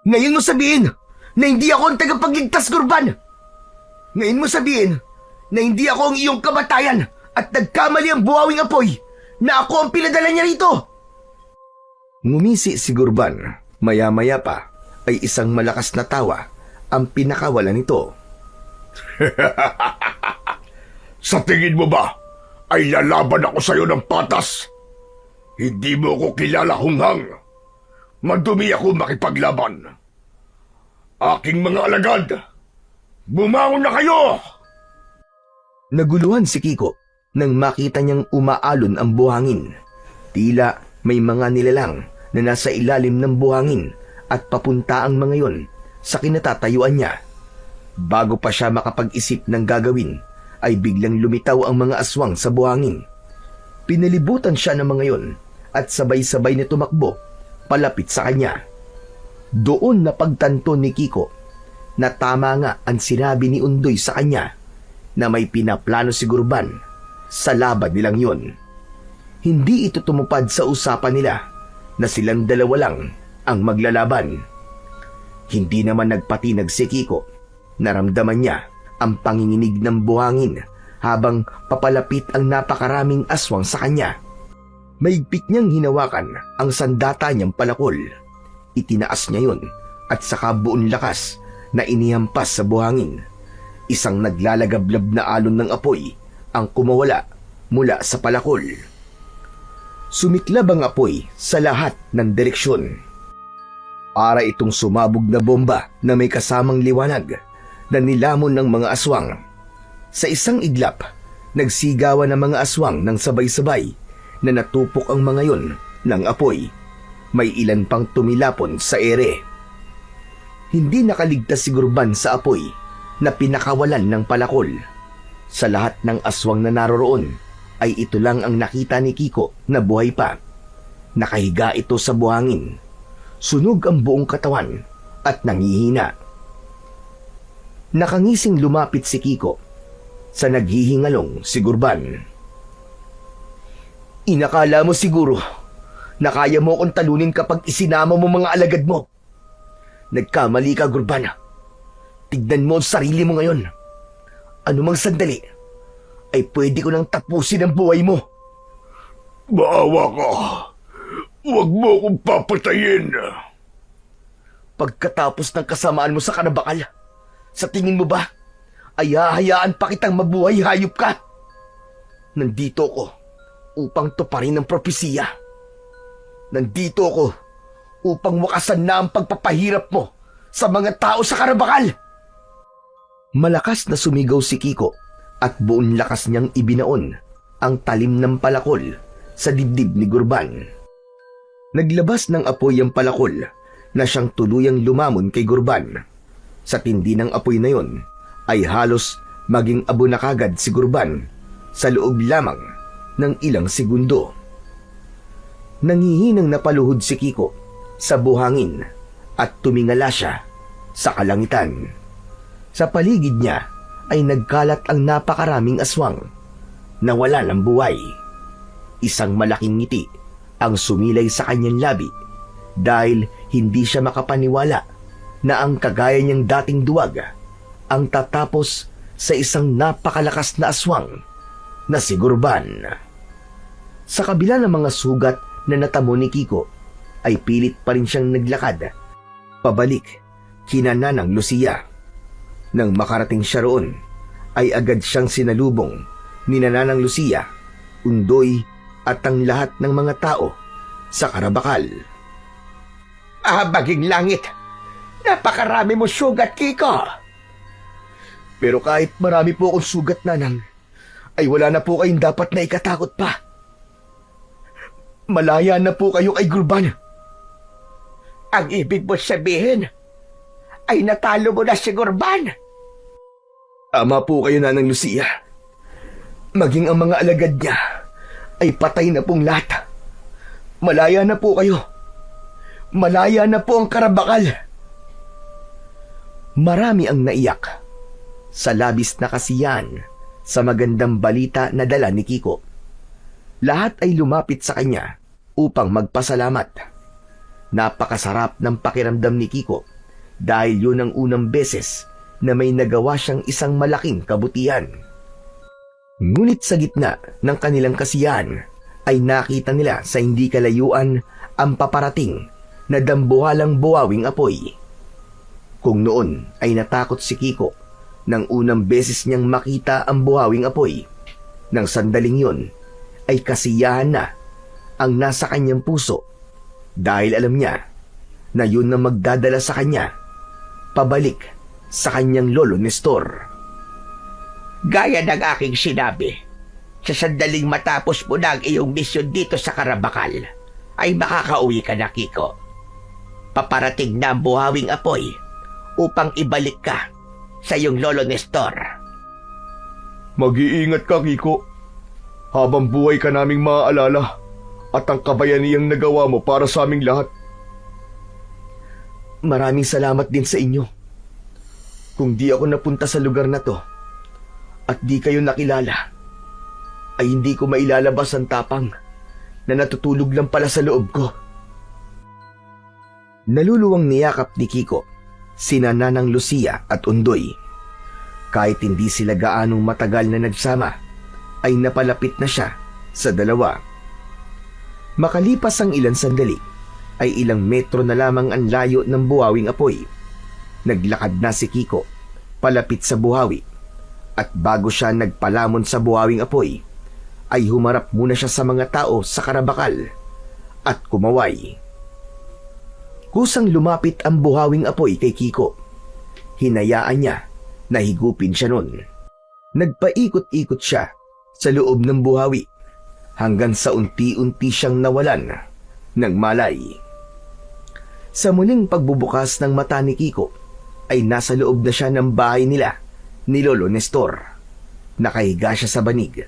Ngayon mo sabihin na hindi ako ang tagapagligtas, Gurban! Ngayon mo sabihin na hindi ako ang iyong kamatayan at nagkamali ang buhawing apoy na ako ang pinadala niya rito! Ngumisi si Gurban. Maya-maya pa ay isang malakas na tawa ang pinakawalan nito. Sa tingin mo ba ay lalaban ako sa'yo ng patas? Hindi mo ako kilala, hunghang. Madumi ako makipaglaban. Aking mga alagad, bumangon na kayo! Naguluhan si Kiko nang makita niyang umaalon ang buhangin. Tila may mga nilalang na nasa ilalim ng buhangin at papunta ang mga yon sa kinatatayuan niya. Bago pa siya makapag-isip ng gagawin, ay biglang lumitaw ang mga aswang sa buhangin. Pinalibutan siya ng mga yon at sabay-sabay na tumakbo palapit sa kanya. Doon napagtanto ni Kiko na tama nga ang sinabi ni Undoy sa kanya na may pinaplano si Gurban sa laban nilang yon. Hindi ito tumupad sa usapan nila na silang dalawa lang ang maglalaban. Hindi naman nagpatinag si Kiko. Naramdaman niya ang panginginig ng buhangin habang papalapit ang napakaraming aswang sa kanya. Maigpit niyang hinawakan ang sandata niyang palakol. Itinaas niya yon at saka buong lakas na inihampas sa buhangin. Isang naglalagablab na alon ng apoy ang kumawala mula sa palakol. Sumiklab ang apoy sa lahat ng direksyon. Para itong sumabog na bomba na may kasamang liwanag na nilamon ng mga aswang. Sa isang iglap, nagsigawan ng mga aswang ng sabay-sabay na natupok ang mga yon ng apoy. May ilan pang tumilapon sa ere. Hindi nakaligtas si Gurban sa apoy na pinakawalan ng palakol. Sa lahat ng aswang na naroroon ay ito lang ang nakita ni Kiko na buhay pa. Nakahiga ito sa buhangin. Sunog ang buong katawan at nangihina. Nakangising lumapit si Kiko sa naghihingalong si Gurban. Inakala mo siguro na kaya mo akong talunin kapag isinama mo mga alagad mo. Nagkamali ka, Gurban. Tignan mo ang sarili mo ngayon. Anumang sandali ay pwede ko nang tapusin ang buhay mo. Maawa ka. Huwag mo akong papatayin. Pagkatapos ng kasamaan mo sa Karabakal, sa tingin mo ba ay hahayaan pa kitang mabuhay, hayop ka? Nandito ako upang tuparin ang propesiya. Nandito ako upang wakasan na ang pagpapahirap mo sa mga tao sa Karabakal. Malakas na sumigaw si Kiko at buong lakas niyang ibinaon ang talim ng palakol sa dibdib ni Gurban. Naglabas ng apoy ang palakol na siyang tuluyang lumamon kay Gurban. Sa tindi ng apoy na yon ay halos maging abo na kagad si Gurban sa loob lamang ng ilang segundo. Nangihinang napaluhod si Kiko sa buhangin at tumingala siya sa kalangitan. Sa paligid niya ay nagkalat ang napakaraming aswang na wala ng buhay. Isang malaking ngiti ang sumilay sa kanyang labi dahil hindi siya makapaniwala na ang kagaya niyang dating duwag ang tatapos sa isang napakalakas na aswang na si Gurban. Sa kabila ng mga sugat na natamo ni Kiko ay pilit pa rin siyang naglakad pabalik kina Nanang Lucia. Nang makarating siya roon ay agad siyang sinalubong ni Nanang Lucia, Undoy at ang lahat ng mga tao sa Karabakal. Baging langit! Napakarami mo sugat, Kiko! Pero kahit marami po akong sugat, Nanang, ay wala na po kayong dapat na ikatakot pa. Malaya na po kayo kay Gurban. Ang ibig mo sabihin ay natalo mo na si Gurban? Tama po kayo, Nanang Lucia. Maging ang mga alagad niya ay patay na pong lahat. Malaya na po kayo. Malaya na po ang Karabakal. Marami ang naiyak sa labis na kasiyahan sa magandang balita na dala ni Kiko. Lahat ay lumapit sa kanya upang magpasalamat. Napakasarap ng pakiramdam ni Kiko dahil yun ang unang beses na may nagawa siyang isang malaking kabutihan. Ngunit sa gitna ng kanilang kasiyahan ay nakita nila sa hindi kalayuan ang paparating na dambuhalang buwawing apoy. Kung noon ay natakot si Kiko nang unang beses niyang makita ang buhawing apoy, nang sandaling yon ay kasiyahan na ang nasa kanyang puso dahil alam niya na yun na magdadala sa kanya pabalik sa kanyang lolo Nestor. Gaya ng aking sinabi, sa sandaling matapos mo na ang iyong misyon dito sa Karabakal, ay makakauwi ka na, Kiko. Paparating na ang buhawing apoy upang ibalik ka sa iyong lolo Nestor. Mag-iingat ka, Kiko. Habang buhay ka naming maaalala at ang kabayaniyang nagawa mo para sa aming lahat. Maraming salamat din sa inyo. Kung di ako napunta sa lugar na to at di kayo nakilala, ay hindi ko mailalabas ang tapang na natutulog lang pala sa loob ko. Naluluwang niyakap ni Kiko sina Nanang Lucia at Undoy. Kahit hindi sila gaanong matagal na nagsama, ay napalapit na siya sa dalawa. Makalipas ang ilang sandali, ay ilang metro na lamang ang layo ng buhawing apoy. Naglakad na si Kiko palapit sa buhawi At bago siya nagpalamon sa buhawing apoy, ay humarap muna siya sa mga tao sa karabakal at kumaway. Kusang lumapit ang buhawing apoy kay Kiko. Hinayaan niya na higupin siya nun. Nagpaikot-ikot siya sa loob ng buhawi hanggang sa unti-unti siyang nawalan ng malay. Sa muling pagbubukas ng mata ni Kiko, ay nasa loob na siya ng bahay nila ni Lolo Nestor. Nakahiga siya sa banig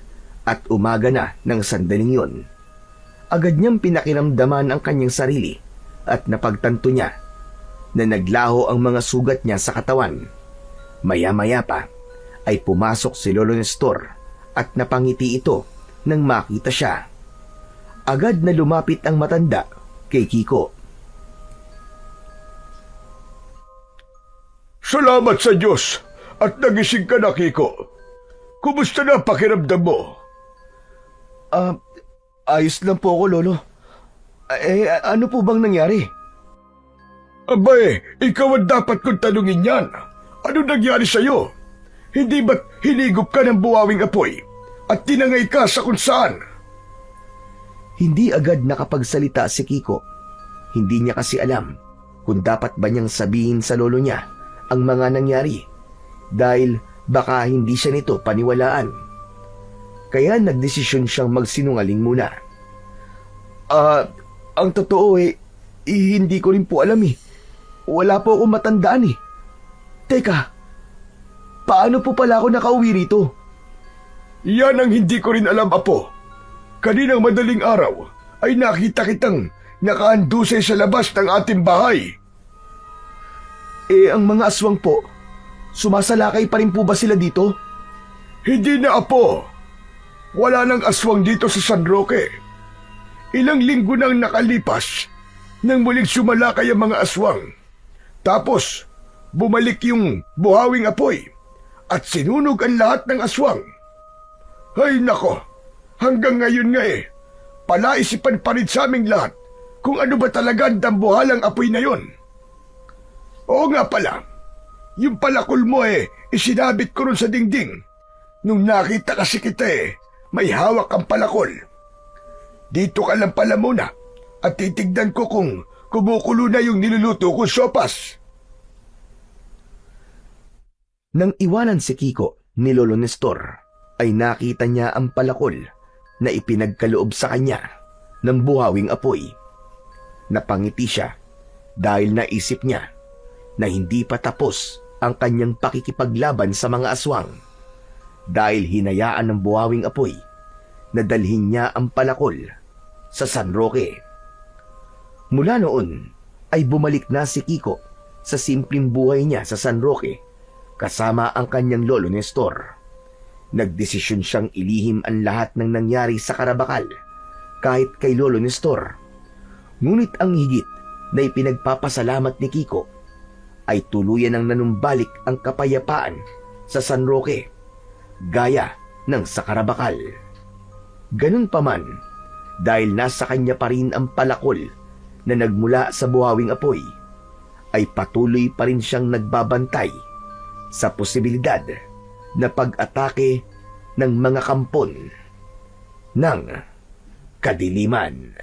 at umaga na ng sandaling yon. Agad niyang pinakiramdaman ang kanyang sarili at napagtanto niya na naglaho ang mga sugat niya sa katawan. Maya-maya pa ay pumasok si Lolo Nestor at napangiti ito nang makita siya. Agad na lumapit ang matanda kay Kiko. Salamat sa Diyos at nagising ka na, Kiko. Kumusta na pakiramdam mo? Ayos lang po ako, Lolo. Ano po bang nangyari? Abay, ikaw ang dapat kong tanungin yan. Ano nangyari sa'yo? Hindi ba't hinigop ka ng buhawing apoy at tinangay ka sa kung saan? Hindi agad nakapagsalita si Kiko. Hindi niya kasi alam kung dapat ba niyang sabihin sa lolo niya ang mga nangyari dahil baka hindi siya nito paniwalaan. Kaya nagdesisyon siyang magsinungaling muna. Ang totoo hindi ko rin po alam . Wala po akong matandaan . Teka, paano po pala ako nakauwi rito? Yan ang hindi ko rin alam, Apo. Kaninang madaling araw ay nakita kitang nakaandusay sa labas ng ating bahay. Ang mga aswang po, sumasalakay pa rin po ba sila dito? Hindi na, Apo. Wala nang aswang dito sa San Roque. Ilang linggo nang nakalipas nang muling sumalakay ang mga aswang. Tapos, bumalik yung buhawing apoy at sinunog ang lahat ng aswang. Ay nako, hanggang ngayon nga palaisipan pa rin sa aming lahat kung ano ba talaga ang dambuhalang apoy na yon. Oo nga pala, yung palakol mo isinabit ko ron sa dingding. Nung nakita kasi kita may hawak ang palakol. Dito ka lang pala muna at titignan ko kung kumukulo na yung niluluto kong sopas. Nang iwanan si Kiko ni Lolo Nestor, ay nakita niya ang palakol na ipinagkaloob sa kanya ng buhawing apoy. Napangiti siya dahil naisip niya na hindi pa tapos ang kanyang pakikipaglaban sa mga aswang. Dahil hinayaan ng buhawing apoy na dalhin niya ang palakol sa San Roque. Mula noon ay bumalik na si Kiko sa simpleng buhay niya sa San Roque kasama ang kanyang lolo Nestor. Nagdesisyon siyang ilihim ang lahat ng nangyari sa Karabakal kahit kay Lolo Nestor. Ngunit ang higit na ipinagpapasalamat ni Kiko ay tuluyan ng nanumbalik ang kapayapaan sa San Roque gaya ng sa Karabakal. Ganun pa man, dahil nasa kanya pa rin ang palakol na nagmula sa buhawing apoy, ay patuloy pa rin siyang nagbabantay sa posibilidad na pag-atake ng mga kampon ng kadiliman.